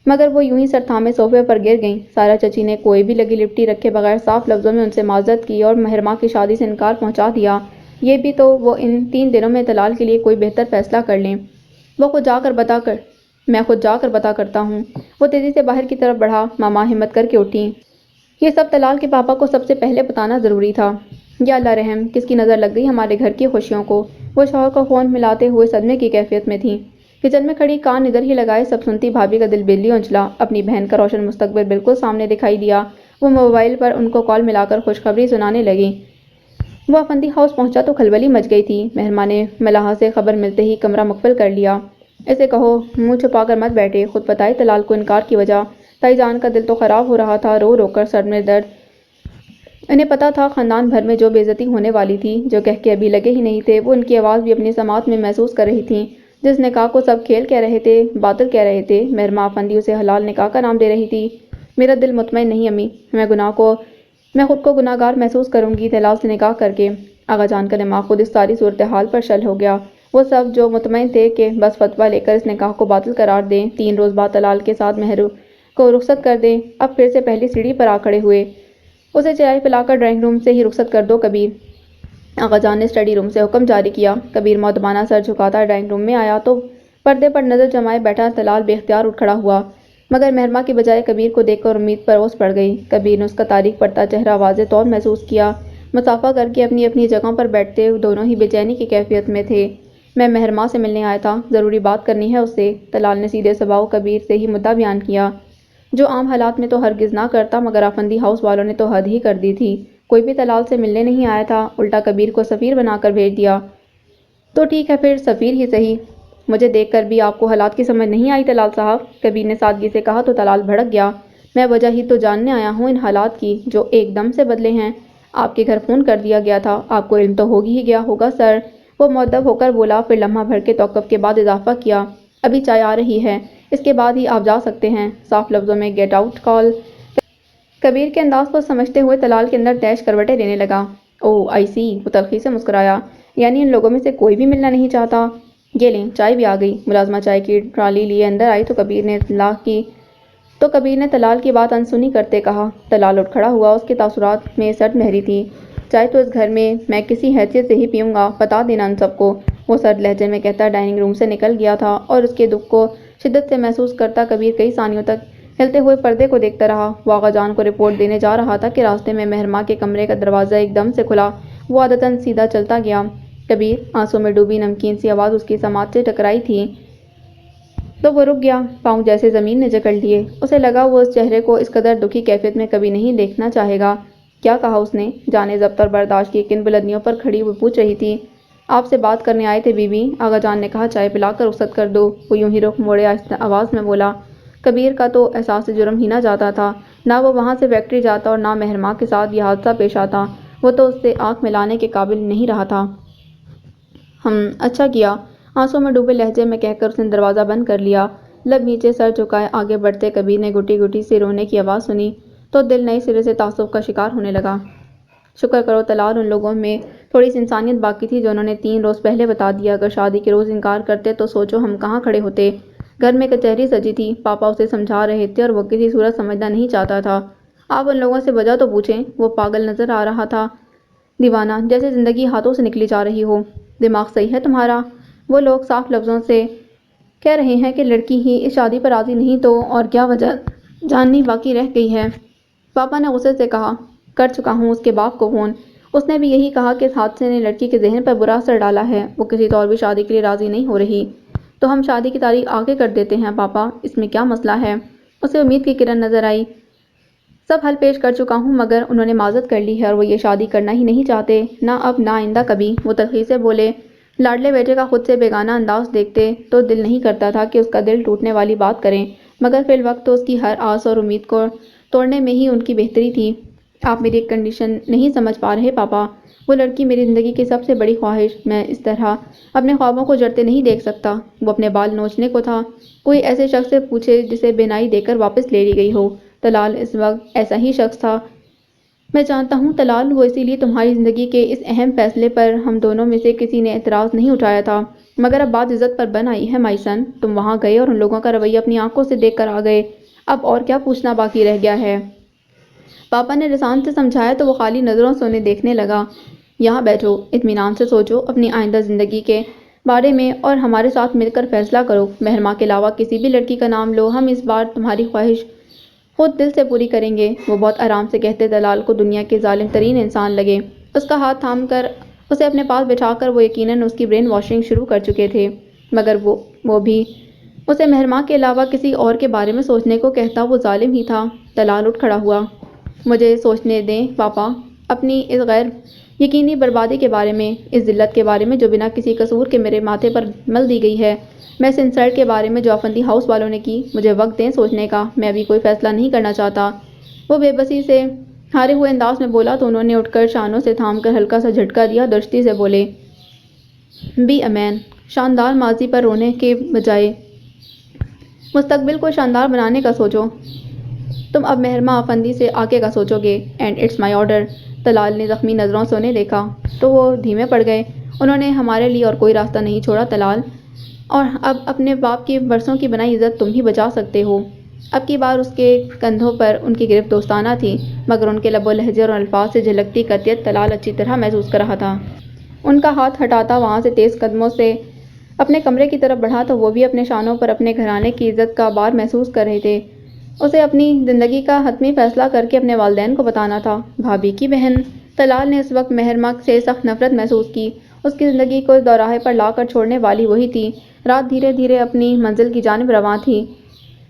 مگر وہ یوں ہی سر تھامے صوفے پر گر گئیں۔ سارا چچی نے کوئی بھی لگی لپٹی رکھے بغیر صاف لفظوں میں ان سے معذرت کی اور مہرما کی شادی سے انکار پہنچا دیا۔ یہ بھی تو وہ ان 3 دنوں میں طلال کے لیے کوئی بہتر فیصلہ کر لیں۔ میں خود جا کر بتا کرتا ہوں۔ وہ تیزی سے باہر کی طرف بڑھا۔ ماما ہمت کر کے اٹھیں۔ یہ سب طلال کے پاپا کو سب سے پہلے بتانا ضروری تھا۔ یا اللہ رحم، کس کی نظر لگ گئی ہمارے گھر کی خوشیوں کو؟ وہ شوہر کو فون ملاتے ہوئے صدمے کی کیفیت میں تھیں۔ کچن میں کھڑی کان ادھر ہی لگائے سب سنتی بھابھی کا دل بجلی اونچلا۔ اپنی بہن کا روشن مستقبل بالکل سامنے دکھائی دیا۔ وہ موبائل پر ان کو کال ملا کر خوشخبری سنانے لگی۔ وہ افندی ہاؤس پہنچا تو کھلبلی مچ گئی تھی۔ مہرما نے ملاحہ سے خبر ملتے ہی کمرہ مقفل کر لیا۔ اسے کہو منہ چھپا کر مت بیٹھے، خود بتائے طلال کو انکار کی وجہ۔ تائی جان کا دل تو خراب ہو رہا تھا، رو رو کر سر میں درد۔ انہیں پتا تھا خاندان بھر میں جو بے عزتی ہونے والی تھی، جو کہہ کے ابھی لگے ہی نہیں تھے، وہ ان کی آواز بھی اپنی سماعت میں محسوس کر رہی تھیں۔ جس نکاح کو سب کھیل کہہ رہے تھے، باطل کہہ رہے تھے، مہرما افندی اسے حلال نکاح کا نام دے رہی تھی۔ میرا دل مطمئن نہیں امی، میں خود کو گناہگار محسوس کروں گی طلال سے نکاح کر کے۔ آغا جان کا دماغ خود اس ساری صورتحال پر شل ہو گیا۔ وہ سب جو مطمئن تھے کہ بس فتویٰ لے کر اس نکاح کو باطل قرار دیں، 3 روز بعد طلال کے ساتھ مہر کو رخصت کر دیں، اب پھر سے پہلی سیڑھی پر آ کھڑے ہوئے۔ اسے چائے پلا کر ڈرائنگ روم سے ہی رخصت کر دو کبیر۔ آغا جان نے اسٹڈی روم سے حکم جاری کیا۔ کبیر مؤدبانہ سر جھکاتا ڈرائنگ روم میں آیا تو پردے پر نظر جمائے بیٹھا طلال بے اختیار اٹھ کھڑا ہوا، مگر مہرما کی بجائے کبیر کو دیکھ کر امید پر اوس پڑ گئی۔ کبیر نے اس کا تاریک پڑتا چہرہ واضح طور محسوس کیا۔ مصافحہ کر کے اپنی اپنی جگہوں پر بیٹھتے دونوں ہی بے چینی کی کیفیت میں تھے۔ میں مہرما سے ملنے آیا تھا، ضروری بات کرنی ہے اس سے، طلال نے سیدھے سباؤ کبیر سے ہی مدعا بیان کیا، جو عام حالات میں تو ہرگز نہ کرتا، مگر افندی ہاؤس والوں نے تو حد ہی کر دی تھی۔ کوئی بھی طلال سے ملنے نہیں آیا تھا، الٹا کبیر کو سفیر بنا کر بھیج دیا۔ تو ٹھیک ہے پھر سفیر ہی سہی، مجھے دیکھ کر بھی آپ کو حالات کی سمجھ نہیں آئی طلال صاحب، کبیر نے سادگی سے کہا تو طلال بھڑک گیا۔ میں وجہ ہی تو جاننے آیا ہوں ان حالات کی، جو ایک دم سے بدلے ہیں۔ آپ کے گھر فون کر دیا گیا تھا، آپ کو علم تو ہو ہی گیا ہوگا سر، وہ مؤدب ہو کر بولا، پھر لمحہ بھر کے توقف کے بعد اضافہ کیا، ابھی چائے آ رہی ہے، اس کے بعد ہی آپ جا سکتے ہیں، صاف لفظوں میں گیٹ آؤٹ کال۔ کبیر کے انداز کو سمجھتے ہوئے طلال کے اندر طیش کروٹیں لینے لگا۔ اوہ آئی سی، وہ تلخی سے مسکرایا، یعنی ان لوگوں میں سے کوئی بھی ملنا نہیں چاہتا؟ یہ لیں چائے بھی آ گئی۔ ملازمہ چائے کی ٹرالی لیے اندر آئی تو کبیر نے طلال کی بات انسنی کرتے کہا۔ طلال اٹھ کھڑا ہوا، اس کے تاثرات میں سرد مہری تھی۔ چائے تو اس گھر میں کسی حیثیت سے ہی پیوں گا، بتا دینا ان سب کو، وہ سرد لہجے میں کہتا ڈائننگ روم سے نکل گیا تھا، اور اس کے دکھ کو شدت سے محسوس کرتا کبیر کئی ثانیوں تک ہلتے ہوئے پردے کو دیکھتا رہا۔ وہ آغا جان کو رپورٹ دینے جا رہا تھا کہ راستے میں مہرما کے کمرے کا دروازہ ایک دم سے کھلا۔ وہ عادتاً سیدھا چلتا گیا۔ کبیر، آنسوں میں ڈوبی نمکین سی آواز اس کی سماعت سے ٹکرائی تھی تو وہ رک گیا، پاؤں جیسے زمین نے جکڑ لیے۔ اسے لگا وہ اس چہرے کو اس قدر دکھی کیفیت میں کبھی نہیں دیکھنا چاہے گا۔ کیا کہا اس نے؟ جانے ضبط اور برداشت کی کن بلندیوں پر کھڑی وہ پوچھ رہی تھی۔ آپ سے بات کرنے آئے تھے بی بی، آغا جان نے کہا، چائے پلا کر رخصت کر دو۔ وہ یوں ہی رخ موڑے آہستہ آواز میں بولا۔ کبیر کا تو احساس جرم ہی نہ جاتا تھا، نہ وہ وہاں سے فیکٹری جاتا اور نہ مہرما کے ساتھ یہ حادثہ پیش آتا، وہ تو اس سے آنکھ ملانے کے قابل نہیں رہا تھا۔ اچھا کیا، آنسوں میں ڈوبے لہجے میں کہہ کر اس نے دروازہ بند کر لیا۔ لب نیچے سر جھکائے آگے بڑھتے کبیر نے گھٹی گھٹی سے رونے کی آواز سنی تو دل نئے سرے سے تعصب کا شکار ہونے لگا۔ شکر کرو طلال، ان لوگوں میں تھوڑی سی انسانیت باقی تھی جنہوں نے 3 روز پہلے بتا دیا، اگر شادی کے روز انکار کرتے تو سوچو ہم کہاں کھڑے ہوتے۔ گھر میں کچہری سجی تھی، پاپا اسے سمجھا رہے تھے اور وہ کسی صورت سمجھنا نہیں چاہتا تھا۔ آپ ان لوگوں سے وجہ تو پوچھیں، وہ پاگل نظر آ رہا تھا، دیوانہ، جیسے زندگی ہاتھوں سے نکلی جا رہی ہو۔ دماغ صحیح ہے تمہارا؟ وہ لوگ صاف لفظوں سے کہہ رہے ہیں کہ لڑکی ہی اس شادی پر راضی نہیں تو اور کیا وجہ جاننی باقی رہ گئی ہے۔ پاپا نے غصے سے کہا۔ کر چکا ہوں اس کے باپ کو فون، اس نے بھی یہی کہا کہ اس حادثے نے لڑکی کے ذہن پر برا اثر ڈالا ہے، وہ کسی طور بھی شادی کے لیے راضی نہیں ہو رہی۔ تو ہم شادی کی تاریخ آگے کر دیتے ہیں پاپا، اس میں کیا مسئلہ ہے؟ اسے امید کی کرن نظر آئی۔ سب حل پیش کر چکا ہوں مگر انہوں نے معذرت کر لی ہے اور وہ یہ شادی کرنا ہی نہیں چاہتے، نہ اب نہ آئندہ کبھی۔ وہ تلخی سے بولے۔ لاڈلے بیٹے کا خود سے بیگانہ انداز دیکھتے تو دل نہیں کرتا تھا کہ اس کا دل ٹوٹنے والی بات کریں، مگر فی الوقت تو اس کی ہر آس اور امید کو توڑنے میں ہی ان کی بہتری تھی۔ آپ میری کنڈیشن نہیں سمجھ پا رہے پاپا، وہ لڑکی میری زندگی کی سب سے بڑی خواہش، میں اس طرح اپنے خوابوں کو جڑتے نہیں دیکھ سکتا۔ وہ اپنے بال نوچنے کو تھا، کوئی ایسے شخص سے پوچھے جسے بینائی دے کر واپس لے لی گئی ہو۔ طلال اس وقت ایسا ہی شخص تھا۔ میں جانتا ہوں طلال، وہ اسی لیے تمہاری زندگی کے اس اہم فیصلے پر ہم دونوں میں سے کسی نے اعتراض نہیں اٹھایا تھا، مگر اب بات عزت پر بن آئی ہے مائی سن۔ تم وہاں گئے اور ان لوگوں کا رویہ اپنی آنکھوں سے دیکھ کر آ گئے، اب اور کیا پوچھنا باقی رہ گیا ہے؟ پاپا نے رسان سے سمجھایا تو وہ خالی نظروں سے انہیں دیکھنے لگا۔ یہاں بیٹھو، اطمینان سے سوچو اپنی آئندہ زندگی کے بارے میں اور ہمارے ساتھ مل کر فیصلہ کرو۔ مہرماں کے علاوہ کسی بھی لڑکی کا نام لو، ہم اس بار تمہاری خواہش خود دل سے پوری کریں گے۔ وہ بہت آرام سے کہتے طلال کو دنیا کے ظالم ترین انسان لگے۔ اس کا ہاتھ تھام کر اسے اپنے پاس بٹھا کر وہ یقیناً اس کی برین واشنگ شروع کر چکے تھے، مگر وہ بھی اسے مہرماں کے علاوہ کسی اور کے بارے میں سوچنے کو کہتا وہ ظالم ہی تھا۔ طلال اٹھ کھڑا ہوا۔ مجھے سوچنے دیں پاپا، اپنی اس غیر یقینی بربادی کے بارے میں، اس ذلت کے بارے میں جو بنا کسی قصور کے میرے ماتھے پر مل دی گئی ہے، میں اس انسلٹ کے بارے میں جو آفندی ہاؤس والوں نے کی۔ مجھے وقت دیں سوچنے کا، میں ابھی کوئی فیصلہ نہیں کرنا چاہتا۔ وہ بے بسی سے ہارے ہوئے انداز میں بولا تو انہوں نے اٹھ کر شانوں سے تھام کر ہلکا سا جھٹکا دیا، درستی سے بولے، بی اے مین۔ شاندار ماضی پر رونے کے بجائے مستقبل کو شاندار بنانے کا سوچو۔ تم اب مہرماں آفندی سے آگے کا سوچو گے، and it's my order. Talal نے زخمی نظروں سے انہیں دیکھا تو وہ دھیمے پڑ گئے۔ انہوں نے ہمارے لیے اور کوئی راستہ نہیں چھوڑا طلال، اور اب اپنے باپ کی برسوں کی بنائی عزت تم ہی بچا سکتے ہو۔ اب کی بار اس کے کندھوں پر ان کی گرفت دوستانہ تھی، مگر ان کے لب و لہجے اور الفاظ سے جھلکتی قطعیت طلال اچھی طرح محسوس کر رہا تھا۔ ان کا ہاتھ ہٹاتا وہاں سے تیز قدموں سے اپنے کمرے کی طرف بڑھا تو وہ بھی اپنے شانوں پر اپنے گھرانے کی عزت کا بار محسوس کر رہے تھے۔ اسے اپنی زندگی کا حتمی فیصلہ کر کے اپنے والدین کو بتانا تھا۔ بھابھی کی بہن طلال نے اس وقت مہرماں سے سخت نفرت محسوس کی۔ اس کی زندگی کو اس دوراہے پر لا کر چھوڑنے والی وہی تھی۔ رات دھیرے دھیرے اپنی منزل کی جانب رواں تھی۔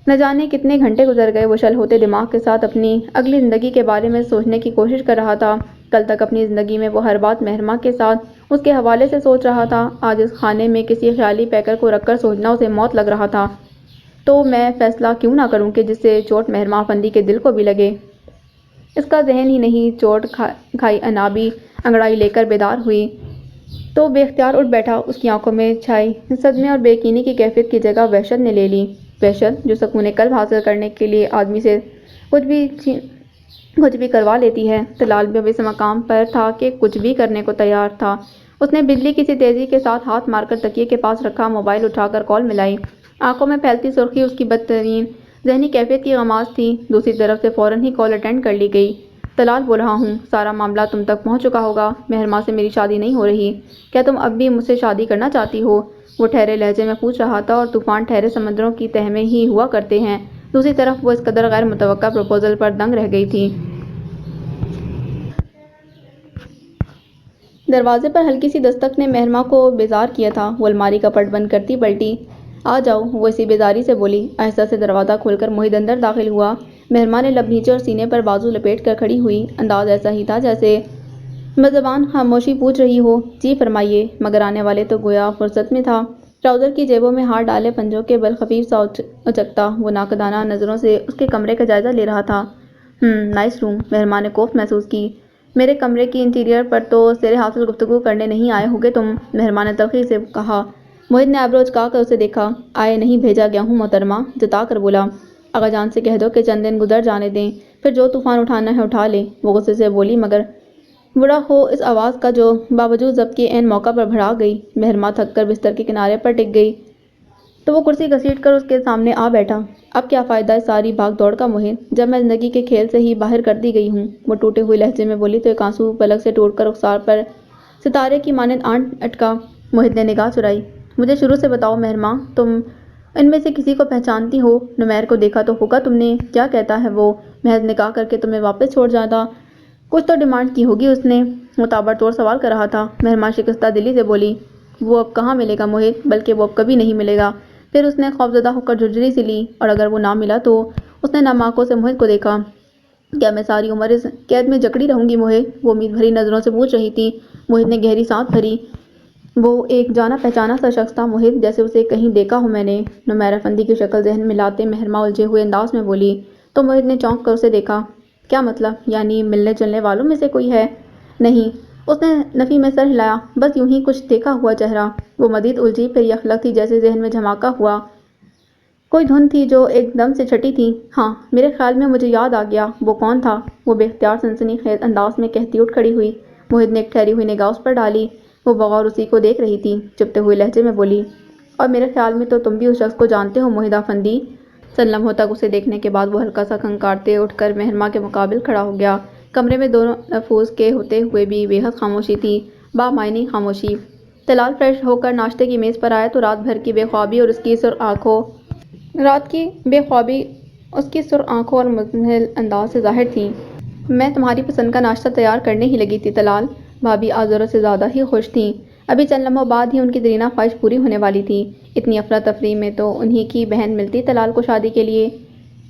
نہ جانے کتنے گھنٹے گزر گئے، وہ شل ہوتے دماغ کے ساتھ اپنی اگلی زندگی کے بارے میں سوچنے کی کوشش کر رہا تھا۔ کل تک اپنی زندگی میں وہ ہر بات مہرماں کے ساتھ اس کے حوالے سے سوچ رہا تھا، آج اس خانے میں کسی خیالی پیکر کو رکھ کر سوچنا اسے موت لگ رہا تھا۔ تو میں فیصلہ کیوں نہ کروں کہ جس سے چوٹ مہرماں آفندی کے دل کو بھی لگے؟ اس کا ذہن ہی نہیں، چوٹ کھائی انابی انگڑائی لے کر بیدار ہوئی تو بے اختیار اٹھ بیٹھا۔ اس کی آنکھوں میں چھائی صدمے اور بے یقینی کی کیفیت کی جگہ وحشت نے لے لی، وحشت جو سکون قلب حاصل کرنے کے لیے آدمی سے کچھ بھی کروا لیتی ہے۔ طلال بھی اب اس مقام پر تھا کہ کچھ بھی کرنے کو تیار تھا۔ اس نے بجلی کی سی تیزی کے ساتھ ہاتھ مار کر تکیے کے پاس رکھا موبائل اٹھا کر کال ملائی۔ آنکھوں میں پھیلتی سرخی اس کی بدترین ذہنی کیفیت کی غماز تھی۔ دوسری طرف سے فوراً ہی کال اٹینڈ کر لی گئی۔ طلال بول رہا ہوں، سارا معاملہ تم تک پہنچ چکا ہوگا، مہرماں سے میری شادی نہیں ہو رہی، کیا تم اب بھی مجھ سے شادی کرنا چاہتی ہو؟ وہ ٹھہرے لہجے میں پوچھ رہا تھا، اور طوفان ٹھہرے سمندروں کی تہ میں ہی ہوا کرتے ہیں۔ دوسری طرف وہ اس قدر غیر متوقع پروپوزل پر دنگ رہ گئی تھی۔ دروازے پر ہلکی سی دستک نے مہرماں کو بیزار کیا تھا۔ وہ الماری کا پٹ بند کرتی پلٹی۔ آ جاؤ، وہ اسی بیزاری سے بولی۔ آہستہ سے دروازہ کھول کر موہد اندر داخل ہوا۔ مہرماں نے لب نیچے اور سینے پر بازو لپیٹ کر کھڑی ہوئی، انداز ایسا ہی تھا جیسے بزبان خاموشی پوچھ رہی ہو، جی فرمائیے، مگر آنے والے تو گویا فرصت میں تھا۔ ٹراؤزر کی جیبوں میں ہاتھ ڈالے پنجوں کے بل خفیف سا اچکتا وہ ناقدانہ نظروں سے اس کے کمرے کا جائزہ لے رہا تھا۔ نائس روم۔ مہرماں نے کوفت محسوس کی۔ میرے کمرے کی انٹیریئر پر تو سیر حاصل گفتگو کرنے نہیں آئے ہوگے تم، مہرماں نے تلخی سے کہا۔ موہد نے آئبرو اچکا کر اسے دیکھا۔ آئے نہیں، بھیجا گیا ہوں محترمہ، جتا کر بولا۔ آغا جان سے کہہ دو کہ چند دن گزر جانے دیں، پھر جو طوفان اٹھانا ہے اٹھا لیں، وہ غصے سے بولی، مگر بڑا ہو اس آواز کا جو باوجود ضبط کے عین موقع پر بھڑا گئی۔ مہرماں تھک کر بستر کے کنارے پر ٹک گئی تو وہ کرسی گھسیٹ کر اس کے سامنے آ بیٹھا۔ اب کیا فائدہ اس ساری بھاگ دوڑ کا موہد، جب میں زندگی کے کھیل سے ہی باہر کر دی گئی ہوں؟ وہ ٹوٹے ہوئے لہجے میں بولی تو ایک آنسو پلک سے ٹوٹ کر رخسار پر ستارے کی مانند اٹکا۔ موہد نے نگاہ چرائی۔ مجھے شروع سے بتاؤ مہرماں، تم ان میں سے کسی کو پہچانتی ہو؟ نمیر کو دیکھا تو ہوگا تم نے، کیا کہتا ہے وہ؟ محض نکاح کر کے تمہیں واپس چھوڑ جاتا؟ کچھ تو ڈیمانڈ کی ہوگی اس نے؟ وہ تابڑ توڑ سوال کر رہا تھا۔ مہرماں شکستہ دلی سے بولی، وہ اب کہاں ملے گا موہت، بلکہ وہ اب کبھی نہیں ملے گا۔ پھر اس نے خوفزدہ ہو کر جھرجھری سی لی، اور اگر وہ نہ ملا تو اس نے نم آنکھوں سے موہت کو دیکھا۔ کیا میں ساری عمر اس قید میں جکڑی رہوں گی موہت؟ وہ امید بھری نظروں سے پوچھ رہی تھی۔ موہت نے گہری سانس بھری۔ وہ ایک جانا پہچانا سا شخص تھا موہت، جیسے اسے کہیں دیکھا ہو میں نے۔ نمیرہ افندی کی شکل ذہن میں لاتے مہرماں الجھے ہوئے انداز میں بولی۔ تو موہت نے چونک کر اسے دیکھا۔ کیا مطلب؟ یعنی ملنے جلنے والوں میں سے کوئی ہے؟ نہیں، اس نے نفی میں سر ہلایا۔ بس یوں ہی کچھ دیکھا ہوا چہرہ۔ وہ مزید الجھی، پھر یہ خلق تھی جیسے ذہن میں دھماکہ ہوا۔ کوئی دھن تھی جو ایک دم سے چھٹی تھی۔ ہاں، میرے خیال میں مجھے یاد آ گیا۔ وہ کون تھا؟ وہ بے اختیار سنسنی خیز انداز میں کہتی اٹھ کھڑی ہوئی۔ موہت نے ایک ٹھہری ہوئی نگاہ اس پر ڈالی۔ وہ بغور اسی کو دیکھ رہی تھی۔ چبھتے ہوئے لہجے میں بولی، اور میرے خیال میں تو تم بھی اس شخص کو جانتے ہو موہت افندی۔ چند لمحوں تک اسے دیکھنے کے بعد وہ ہلکا سا کھنکارتے اٹھ کر مہرماں کے مقابل کھڑا ہو گیا۔ کمرے میں دونوں نفوذ کے ہوتے ہوئے بھی بے حد خاموشی تھی، بامعنی خاموشی۔ طلال فریش ہو کر ناشتے کی میز پر آیا تو رات بھر کی بے خوابی اور اس کی سرخ آنکھوں اور مزمحل انداز سے ظاہر تھی۔ میں تمہاری پسند کا ناشتہ تیار کرنے ہی لگی تھی طلال۔ بھابھی آج ضرورت سے زیادہ ہی خوش تھیں۔ ابھی چند لمحوں بعد ہی ان کی دیرینہ خواہش پوری ہونے والی تھی۔ اتنی افراتفری میں تو انہی کی بہن ملتی طلال کو شادی کے لیے۔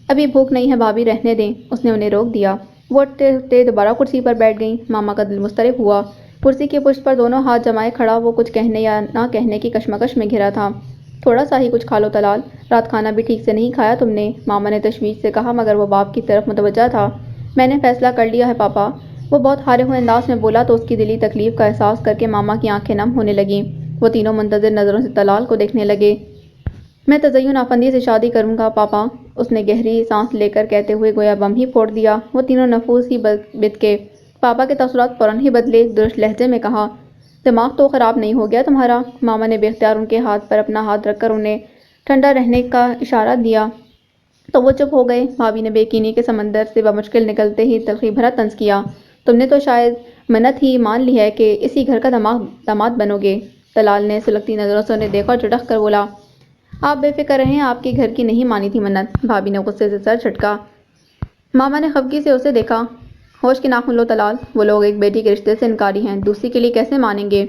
ابھی بھوک نہیں ہے بھابھی، رہنے دیں، اس نے انہیں روک دیا۔ وہ اٹھتے اٹھتے دوبارہ کرسی پر بیٹھ گئیں۔ ماما کا دل مضطرب ہوا۔ کرسی کی پشت پر دونوں ہاتھ جمائے کھڑا وہ کچھ کہنے یا نہ کہنے کی کشمکش میں گھرا تھا۔ تھوڑا سا ہی کچھ کھا لو طلال، رات کھانا بھی ٹھیک سے نہیں کھایا تم نے، ماما نے تشویش سے کہا، مگر وہ باپ کی طرف متوجہ تھا۔ میں نے فیصلہ کر لیا ہے پاپا، وہ بہت ہارے ہوئے انداز میں بولا تو اس کی دلی تکلیف کا احساس کر کے ماما کی آنکھیں نم ہونے لگیں۔ وہ تینوں منتظر نظروں سے طلال کو دیکھنے لگے۔ میں تزین افندی سے شادی کروں گا پاپا، اس نے گہری سانس لے کر کہتے ہوئے گویا بم ہی پھوڑ دیا۔ وہ تینوں نفوس ہی بتکے۔ پاپا کے تاثرات فوراً ہی بدلے۔ درشت لہجے میں کہا، دماغ تو خراب نہیں ہو گیا تمہارا؟ ماما نے بے اختیار ان کے ہاتھ پر اپنا ہاتھ رکھ کر انہیں ٹھنڈا رہنے کا اشارہ دیا تو وہ چپ ہو گئے۔ بھابھی نے بے یقینی کے سمندر سے بمشکل نکلتے ہی تلخی بھرا طنز کیا، تم نے تو شاید منت ہی مان لی ہے کہ اسی گھر کا داماد بنو گے۔ طلال نے سلگتی نظروں سے انہیں دیکھا اور چٹخ کر بولا، آپ بے فکر رہیں، آپ کے گھر کی نہیں مانی تھی منت۔ بھابھی نے غصے سے سر جھٹکا۔ ماما نے خفگی سے اسے دیکھا۔ ہوش کے ناخن لو طلال، وہ لوگ ایک بیٹی کے رشتے سے انکاری ہیں، دوسری کے لیے کیسے مانیں گے؟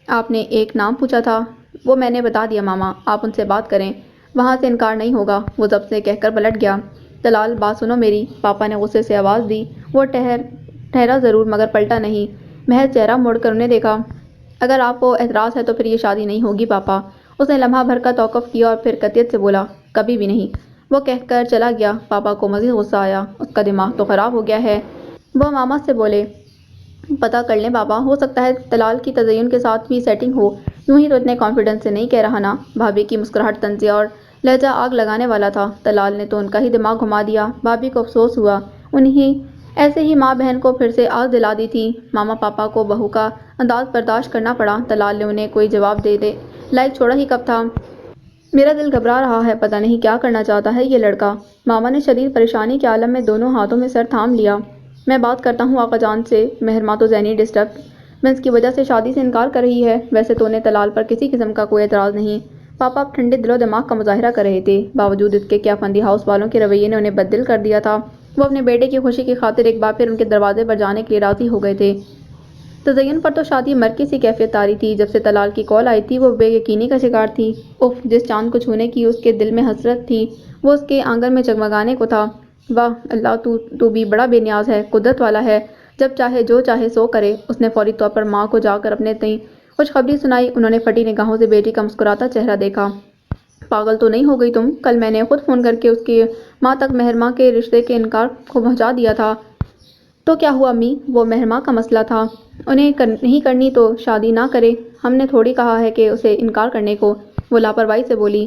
آپ نے ایک نام پوچھا تھا، وہ میں نے بتا دیا ماما، آپ ان سے بات کریں، وہاں سے انکار نہیں ہوگا۔ وہ ضبط سے کہہ کر پلٹ گیا۔ طلال بات سنو میری، پاپا نے غصے سے آواز دی۔ وہ ٹھہرا ضرور مگر پلٹا نہیں، محض چہرہ موڑ کر انہیں دیکھا۔ اگر آپ کو اعتراض ہے تو پھر یہ شادی نہیں ہوگی پاپا۔ اس نے لمحہ بھر کا توقف کیا اور پھر قطعیت سے بولا، کبھی بھی نہیں۔ وہ کہہ کر چلا گیا۔ پاپا کو مزید غصہ آیا، اس کا دماغ تو خراب ہو گیا ہے۔ وہ ماما سے بولے، پتہ کر لیں پاپا، ہو سکتا ہے طلال کی تزین کے ساتھ بھی سیٹنگ ہو، یوں ہی تو اتنے کانفیڈنس سے نہیں کہہ رہا نا۔ بھابھی کی مسکراہٹ طنزیہ اور لہجہ آگ لگانے والا تھا۔ طلال نے تو ان کا ہی دماغ گھما دیا۔ بھابھی کو افسوس ہوا، انہیں ایسے ہی ماں بہن کو پھر سے آگ دلا دی تھی۔ ماما پاپا کو بہو کا انداز برداشت کرنا پڑا۔ طلال نے انہیں کوئی جواب دے لائق چھوڑا ہی کب تھا۔ میرا دل گھبرا رہا ہے، پتہ نہیں کیا کرنا چاہتا ہے یہ لڑکا۔ ماما نے شدید پریشانی کے عالم میں دونوں ہاتھوں میں سر تھام لیا۔ میں بات کرتا ہوں آقا جان سے، مہرماں تو ذہنی ڈسٹربنس کی وجہ سے شادی سے انکار کر رہی ہے۔ ویسے تو انہیں طلال پر کسی قسم کا کوئی اعتراض نہیں۔ پاپا اب ٹھنڈے دل و دماغ کا مظاہرہ کر رہے تھے، باوجود اس کے کہ افندی ہاؤس والوں کے رویے نے انہیں بد دل کر دیا تھا۔ وہ اپنے بیٹے کی خوشی کی خاطر ایک بار پھر ان کے دروازے پر جانے کے لیے راضی ہو گئے تھے۔ تزین پر تو شادی مرکز سی کیفیت طاری تھی۔ جب سے طلال کی کال آئی تھی وہ بے یقینی کا شکار تھی۔ اف، جس چاند کو چھونے کی اس کے دل میں حسرت تھی وہ اس کے آنگن میں جگمگانے کو تھا۔ واہ اللہ، تو بھی بڑا بے نیاز ہے، قدرت والا ہے، جب چاہے جو چاہے سو کرے۔ اس نے فوری طور پر ماں کو جا کر اپنے تئیں خوشخبری سنائی۔ انہوں نے پھٹی نگاہوں سے بیٹی کا مسکراتا چہرہ دیکھا۔ پاگل تو نہیں ہو گئی تم؟ کل میں نے خود فون کر کے اس کی ماں تک مہرماں کے رشتے کے انکار کو پہنچا دیا تھا۔ تو کیا ہوا امی؟ وہ مہرماں کا مسئلہ تھا، انہیں نہیں کرنی تو شادی نہ کرے، ہم نے تھوڑی کہا ہے کہ اسے انکار کرنے کو۔ وہ لاپرواہی سے بولی،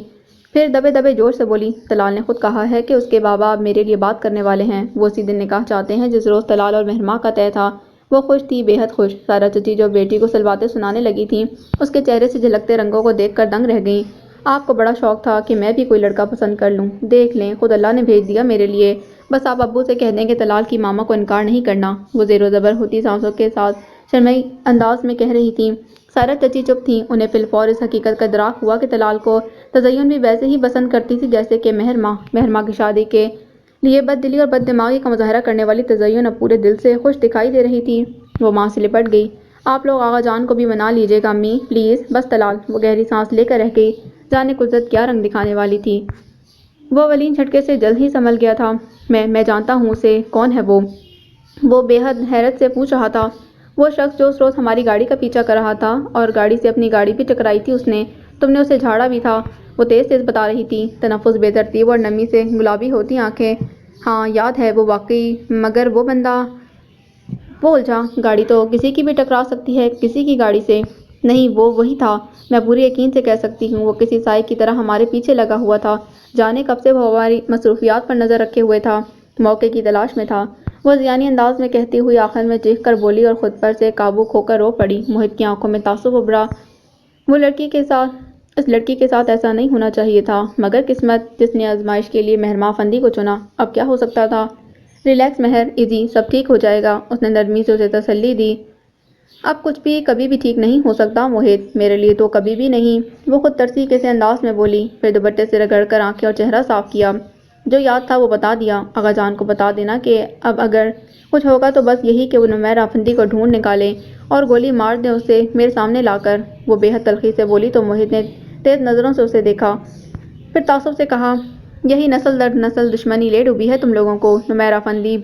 پھر دبے دبے زور سے بولی، طلال نے خود کہا ہے کہ اس کے بابا اب میرے لیے بات کرنے والے ہیں، وہ اسی دن نکاح چاہتے ہیں جس روز طلال اور مہرماں کا طے تھا۔ وہ خوش تھی، بے حد خوش۔ سارا چچی جو بیٹی کو سلواتیں سنانے لگی تھیں، اس کے چہرے سے جھلکتے رنگوں کو دیکھ کر دنگ رہ گئیں۔ آپ کو بڑا شوق تھا کہ میں بھی کوئی لڑکا پسند کر لوں، دیکھ لیں خود اللہ نے بھیج دیا میرے لیے، بس آپ ابو سے کہہ دیں کہ طلال کی ماما کو انکار نہیں کرنا۔ وہ زیر و زبر ہوتی سانسوں کے ساتھ شرمئی انداز میں کہہ رہی تھیں۔ سارا چچی چپ تھیں۔ انہیں فی الفور اس حقیقت کا ادراک ہوا کہ طلال کو تزین بھی ویسے ہی پسند کرتی تھی جیسے کہ مہرماں کی شادی کے لیے بد دلی اور بد دماغی کا مظاہرہ کرنے والی تزین اب پورے دل سے خوش دکھائی دے رہی تھی۔ وہ ماں سے لپٹ گئی، آپ لوگ آغا جان کو بھی منا لیجیے گا امی پلیز، بس طلال۔ وہ گہری سانس لے کر رہ گئی، جانے قدرت کیا رنگ دکھانے والی تھی۔ وہ ولین جھٹکے سے جلد ہی سنبھل گیا تھا۔ میں جانتا ہوں اسے، کون ہے وہ بے حد حیرت سے پوچھ رہا تھا۔ وہ شخص جو اس روز ہماری گاڑی کا پیچھا کر رہا تھا اور گاڑی سے اپنی گاڑی بھی ٹکرائی تھی اس نے، تم نے اسے جھاڑا بھی تھا۔ وہ تیز تیز بتا رہی تھی، تنفس بے ترتیب اور نمی سے گلابی ہوتی آنکھیں۔ ہاں یاد ہے وہ واقعی، مگر وہ بندہ۔ وہ الجھا، گاڑی تو کسی کی بھی ٹکرا سکتی ہے، کسی کی گاڑی سے نہیں۔ وہ وہی تھا، میں پورے یقین سے کہہ سکتی ہوں۔ وہ کسی سائے کی طرح ہمارے پیچھے لگا ہوا تھا، جانے کب سے وہ ہماری مصروفیات پر نظر رکھے ہوئے تھا، موقع کی تلاش میں تھا۔ وہ ضیانی انداز میں کہتی ہوئی آخر میں چیخ کر بولی اور خود پر سے قابو کھو کر رو پڑی۔ موہت کی آنکھوں میں تعصب ابھرا۔ اس لڑکی کے ساتھ ایسا نہیں ہونا چاہیے تھا، مگر قسمت، جس نے آزمائش کے لیے مہرماں افندی کو چنا، اب کیا ہو سکتا تھا۔ ریلیکس مہر، ایزی، سب ٹھیک ہو جائے گا، اس نے نرمی سے اسے تسلی دی۔ اب کچھ بھی کبھی بھی ٹھیک نہیں ہو سکتا موہت، میرے لیے تو کبھی بھی نہیں، وہ خود ترسی کے سے انداز میں بولی، پھر دوپٹے سے رگڑ کر آنکھیں اور چہرہ صاف کیا۔ جو یاد تھا وہ بتا دیا، آغا جان کو بتا دینا کہ اب اگر کچھ ہوگا تو بس یہی کہ وہ نمیرہ افندی کو ڈھونڈ نکالیں اور گولی مار دیں اسے میرے سامنے لا کر۔ وہ بے حد تلخی سے بولی تو موہت نے تیز نظروں سے اسے دیکھا، پھر تعصب سے کہا، یہی نسل در نسل دشمنی لے ڈوبی ہے تم لوگوں کو۔ نمیرہ افندی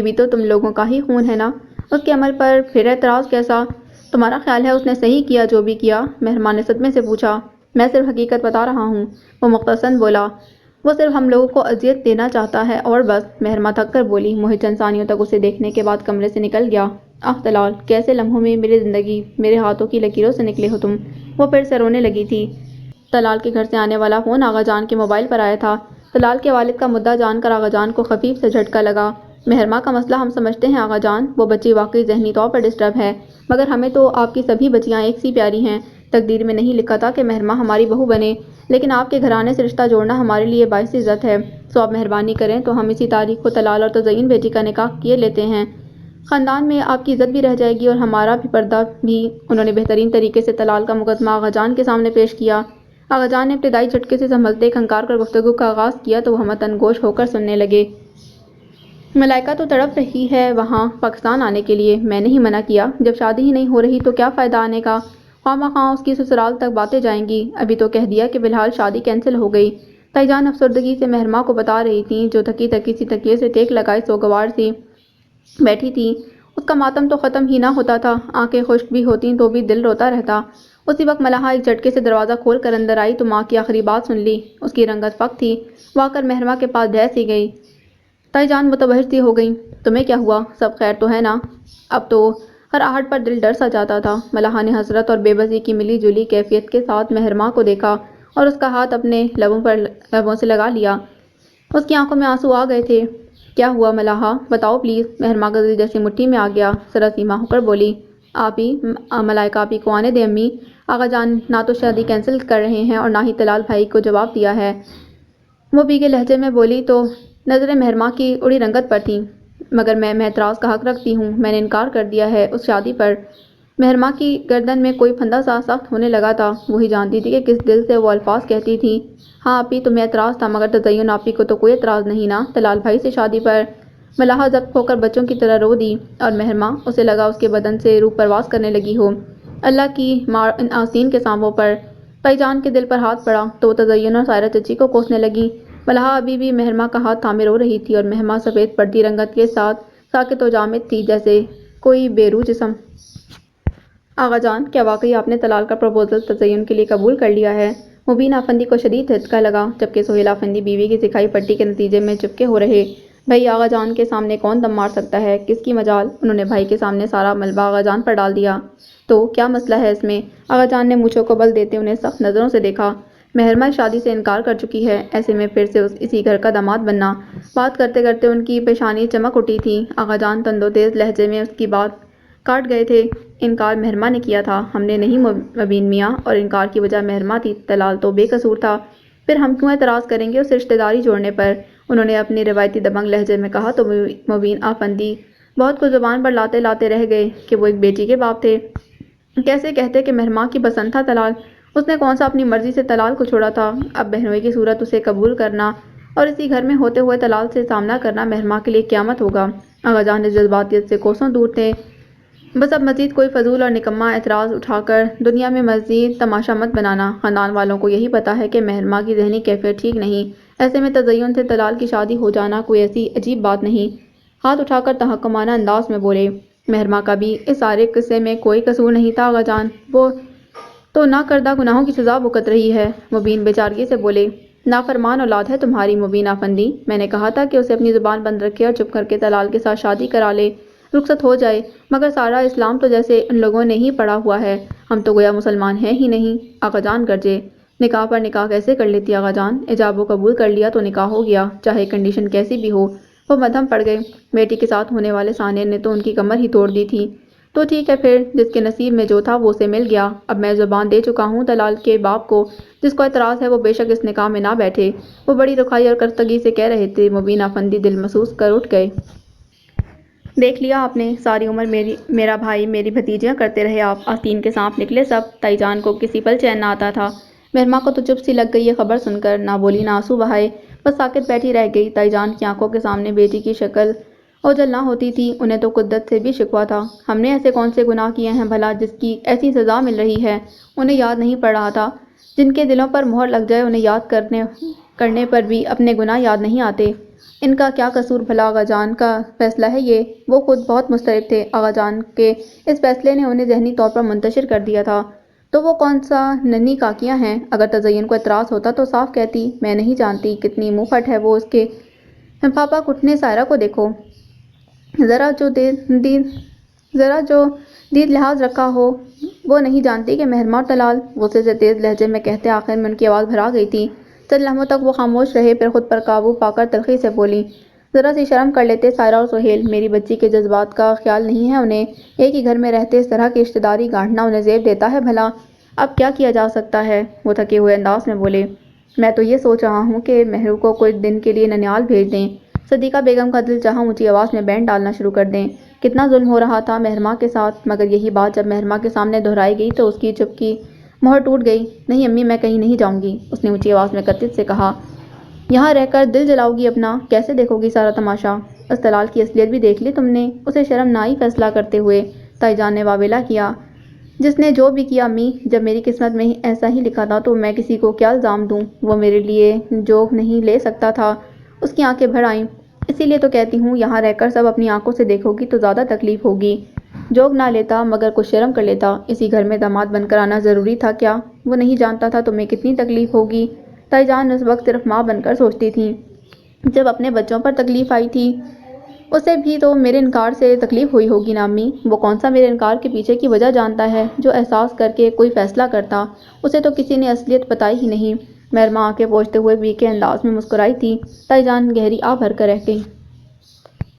بھی تو تم لوگوں کا ہی خون ہے نا، اس کے عمل پر پھر اعتراض کیسا؟ تمہارا خیال ہے اس نے صحیح کیا جو بھی کیا؟ مہرماں نے صدمے سے پوچھا۔ میں صرف حقیقت بتا رہا ہوں، وہ مختصراً بولا۔ وہ صرف ہم لوگوں کو اذیت دینا چاہتا ہے اور بس، مہرماں تھک کر بولی۔ موہت چند ثانیوں تک اسے دیکھنے کے بعد کمرے سے نکل گیا۔ آہ طلال، کیسے لمحوں میں میری زندگی، میرے ہاتھوں کی لکیروں سے نکلے ہو تم۔ وہ پھر سے رونے لگی تھی۔ طلال کے گھر سے آنے والا فون آغا جان کے موبائل پر آیا تھا۔ طلال کے والد کا مدعا جان کر آغا جان کو خفیف سے جھٹکا لگا۔ مہرماں کا مسئلہ ہم سمجھتے ہیں آغا جان، وہ بچی واقعی ذہنی طور پر ڈسٹرب ہے، مگر ہمیں تو آپ کی سبھی بچیاں ایک سی پیاری ہیں۔ تقدیر میں نہیں لکھا تھا کہ مہرماں ہماری بہو بنے، لیکن آپ کے گھرانے سے رشتہ جوڑنا ہمارے لیے باعث عزت ہے، سو آپ مہربانی کریں تو ہم اسی تاریخ کو طلال اور تزئین بیٹی کا نکاح کیے لیتے ہیں، خاندان میں آپ کی عزت بھی رہ جائے گی اور ہمارا بھی پردہ بھی۔ انہوں نے بہترین طریقے سے طلال کا مقدمہ آغا جان کے سامنے پیش کیا۔ آغا جان نے ابتدائی جھٹکے سے سنبھلتے کھنکار کر گفتگو کا آغاز کیا تو وہ ہمتاً گوش ہو کر سننے لگے۔ ملائکہ تو تڑپ رہی ہے وہاں پاکستان آنے کے لیے، میں نہیں منع کیا، جب شادی ہی نہیں ہو رہی تو کیا فائدہ آنے کا، خواہ مخواہ اس کی سسرال تک باتیں جائیں گی۔ ابھی تو کہہ دیا کہ فی الحال شادی کینسل ہو گئی۔ تائی جان افسردگی سے مہرماں کو بتا رہی تھیں، جو تھکی تھکی سی تکیے سے ٹیک لگائے سوگوار سی بیٹھی تھی۔ اس کا ماتم تو ختم ہی نہ ہوتا تھا، آنکھیں خشک بھی ہوتیں تو بھی دل روتا رہتا۔ اسی وقت ملحہ ایک جھٹکے سے دروازہ کھول کر اندر آئی تو ماں کی آخری بات سن لی۔ اس کی رنگت فک تھی، وہ آ کر مہرماں کے پاس بیٹھ سی گئی۔ تائی جان متوحش سی ہو گئیں، تمہیں کیا ہوا، سب خیر تو ہے نا؟ اب تو ہر آہٹ پر دل ڈر سا جاتا تھا۔ ملحہ نے حسرت اور بے بسی کی ملی جلی کیفیت کے ساتھ مہرماں کو دیکھا اور اس کا ہاتھ اپنے لبوں سے لگا لیا۔ اس کی آنکھوں میں آنسو آ گئے تھے۔ کیا ہوا ملحہ، بتاؤ پلیز۔ مہرماں غضب جیسی مٹھی میں آ گیا، سراسیمہ ہو کر بولی، آپ ہی ملائکہ آپی کو آنے دیں امی، آغا جان نہ تو شادی کینسل کر رہے ہیں اور نہ ہی طلال بھائی کو جواب دیا ہے۔ وہ بھیگے لہجے میں بولی تو نظریں مہرماں کی اڑی رنگت پر تھیں۔ مگر میں اعتراض کا حق رکھتی ہوں، میں نے انکار کر دیا ہے اس شادی پر۔ مہرماں کی گردن میں کوئی پھندا سا سخت ہونے لگا تھا، وہی جانتی تھی کہ کس دل سے وہ الفاظ کہتی تھی۔ ہاں آپی تمہیں اعتراض تھا، مگر تزئین آپی کو تو کوئی اعتراض نہیں نا طلال بھائی سے شادی پر؟ ملحہ ضبط ہو کر بچوں کی طرح رو دی اور مہرماں اسے لگا اس کے بدن سے روح پرواز کرنے لگی ہو۔ اللہ کی مار ان آستین کے سانپوں پر۔ تائی جان کے دل پر ہاتھ پڑا تو وہ تزئین اور سائرہ چچی کو کوسنے لگی۔ ملحہ ابھی بھی مہرماں کا ہاتھ تھامے رو رہی تھی اور مہرماں سفید پڑتی رنگت کے ساتھ ساکت و جامد تھی، جیسے کوئی بے روح جسم۔ آغا جان، کیا واقعی آپ نے طلال کا پروپوزل تزئین کے لیے قبول کر لیا ہے؟ مبینہ افندی کو شدید دھچکا لگا، جبکہ سہیلہ افندی بیوی کی سکھائی پٹی کے نتیجے میں چپکے ہو رہے۔ بھئی آغا جان کے سامنے کون دم مار سکتا ہے، کس کی مجال؟ انہوں نے بھائی کے سامنے سارا ملبہ آغا جان پر ڈال دیا۔ تو کیا مسئلہ ہے اس میں؟ آغا جان نے مونچھوں کو بل دیتے انہیں سخت نظروں سے دیکھا۔ مہرماں شادی سے انکار کر چکی ہے، ایسے میں پھر سے اسی گھر کا داماد بننا۔ بات کرتے کرتے ان کی پیشانی چمک اٹھی تھی۔ آغا جان تند و تیز لہجے میں اس کی بات کاٹ گئے تھے۔ انکار مہرماں نے کیا تھا، ہم نے نہیں مبین میاں، اور انکار کی وجہ مہرماں تھی، طلال تو بے قصور تھا۔ پھر ہم کیوں اعتراض کریں گے اسے رشتہ داری جوڑنے پر؟ انہوں نے اپنے روایتی دبنگ لہجے میں کہا تو مبین افندی بہت کچھ زبان پر لاتے لاتے رہ گئے کہ وہ ایک بیٹی کے باپ تھے۔ کیسے کہتے کہ مہرماں کی پسند تھا طلال؟ اس نے کون سا اپنی مرضی سے طلال کو چھوڑا تھا؟ اب بہنوئی کی صورت اسے قبول کرنا اور اسی گھر میں ہوتے ہوئے طلال سے سامنا کرنا مہرماں کے لیے قیامت ہوگا۔ آغا جان اس جذباتیت سے کوسوں دور تھے۔ بس اب مزید کوئی فضول اور نکما اعتراض اٹھا کر دنیا میں مزید تماشا مت بنانا۔ خاندان والوں کو یہی پتہ ہے کہ مہرماں کی ذہنی کیفیت ٹھیک نہیں، ایسے میں تزین سے طلال کی شادی ہو جانا کوئی ایسی عجیب بات نہیں۔ ہاتھ اٹھا کر تحکمانہ انداز میں بولے، مہرماں کا بھی اس سارے قصے میں کوئی قصور نہیں تھا آغا جان، وہ تو نہ کردہ گناہوں کی سزا بھگت رہی ہے۔ مبین بے چارگی سے بولے، نافرمان اولاد ہے تمہاری مبین آفندی، میں نے کہا تھا کہ اسے اپنی زبان بند رکھے اور چپ کر کے طلال کے ساتھ شادی کرا لے، رخصت ہو جائے، مگر سارا اسلام تو جیسے ان لوگوں نے ہی پڑھا ہوا ہے، ہم تو گویا مسلمان ہیں ہی نہیں۔ آغا جان گرجے، نکاح پر نکاح کیسے کر لیتی آغا جان، ایجاب و قبول کر لیا تو نکاح ہو گیا، چاہے کنڈیشن کیسی بھی ہو۔ وہ مدھم پڑ گئے، بیٹی کے ساتھ ہونے والے سانے نے تو ان کی کمر ہی توڑ دی تھی۔ تو ٹھیک ہے پھر، جس کے نصیب میں جو تھا وہ اسے مل گیا۔ اب میں زبان دے چکا ہوں طلال کے باپ کو، جس کو اعتراض ہے وہ بے شک اس نکاح میں نہ بیٹھے۔ وہ بڑی رکھائی اور کرتگی سے کہہ رہے تھے۔ مبین آفندی دل محسوس کر اٹھ گئے۔ دیکھ لیا آپ نے، ساری عمر میرا بھائی میری بھتیجیاں کرتے رہے آپ، آستین کے سانپ نکلے سب۔ تائی جان کو کسی پل چین نہ آتا تھا۔ مہرماں کو تو چپ سی لگ گئی یہ خبر سن کر، نہ بولی نہ آنسو بہائے، بس ساکت بیٹھی رہ گئی۔ تائی جان کی آنکھوں کے سامنے بیٹی کی شکل اوجھل نہ ہوتی تھی، انہیں تو قدرت سے بھی شکوہ تھا۔ ہم نے ایسے کون سے گناہ کیے ہیں بھلا جس کی ایسی سزا مل رہی ہے؟ انہیں یاد نہیں پڑ رہا تھا۔ جن کے دلوں پر مہر لگ جائے انہیں یاد کرنے پر بھی اپنے گناہ یاد نہیں آتے۔ ان کا کیا قصور بھلا؟ آغا جان کا فیصلہ ہے یہ۔ وہ خود بہت مضطرب تھے، آغا جان کے اس فیصلے نے انہیں ذہنی طور پر منتشر کر دیا تھا۔ تو وہ کون سا ننھی کاکیاں ہیں؟ اگر تزین کو اعتراض ہوتا تو صاف کہتی، میں نہیں جانتی، کتنی منہ پھٹ ہے وہ، اس کے پھاپا کٹنے سائرہ کو دیکھو، ذرا جو دید لحاظ رکھا ہو۔ وہ نہیں جانتی کہ مہرماں اور طلال، غصے سے تیز لہجے میں کہتے آخر میں ان کی آواز بھرا گئی تھی۔ چند لمحوں تک وہ خاموش رہے، پھر خود پر قابو پا کر تلخی سے بولی، ذرا سی شرم کر لیتے سائرہ اور سہیل، میری بچی کے جذبات کا خیال نہیں ہے انہیں، ایک ہی گھر میں رہتے اس طرح کی رشتہ داری گانٹھنا انہیں زیب دیتا ہے بھلا؟ اب کیا کیا جا سکتا ہے؟ وہ تھکے ہوئے انداز میں بولے، میں تو یہ سوچ رہا ہوں کہ مہرو کو کچھ دن کے لیے ننیال بھیج دیں۔ صدیقہ بیگم کا دل چاہا اونچی آواز میں بینڈ ڈالنا شروع کر دیں۔ کتنا ظلم ہو رہا تھا مہرماں کے ساتھ، مگر یہی بات جب مہرماں کے سامنے دہرائی گئی تو اس کی چپ کی مہر ٹوٹ گئی۔ نہیں امی، میں کہیں نہیں جاؤں گی، اس نے اونچی آواز میں قطعیت سے کہا۔ یہاں رہ کر دل جلاؤ گی اپنا؟ کیسے دیکھو گی سارا تماشا؟ اس طلال کی اصلیت بھی دیکھ لی تم نے؟ اسے شرم نہ آئی فیصلہ کرتے ہوئے؟ تائی جان نے واویلا کیا، جس نے جو بھی کیا امی، جب میری قسمت میں ایسا ہی لکھا تھا تو میں کسی کو کیا الزام دوں؟ وہ میرے لیے جوگ نہیں لے سکتا تھا۔ اس کی آنکھیں بھر آئیں۔ اسی لیے تو کہتی ہوں یہاں رہ کر سب اپنی آنکھوں سے دیکھو گی تو زیادہ تکلیف ہوگی۔ جوگ نہ لیتا مگر کچھ شرم کر لیتا، اسی گھر میں داماد بن کر آنا ضروری تھا کیا؟ وہ نہیں جانتا تھا تمہیں کتنی تکلیف ہوگی۔ تائی جان اس وقت صرف ماں بن کر سوچتی تھیں۔ جب اپنے بچوں پر تکلیف آئی تھی، اسے بھی تو میرے انکار سے تکلیف ہوئی ہوگی نا امی؟ وہ کون سا میرے انکار کے پیچھے کی وجہ جانتا ہے؟ جو احساس کر کے کوئی فیصلہ کرتا، اسے تو کسی نے اصلیت بتائی ہی نہیں۔ مہرماں آنکھیں پوچھتے ہوئے بیکے انداز میں مسکرائی تھی۔ تائی جان گہری آہ بھر کر رہ گئی۔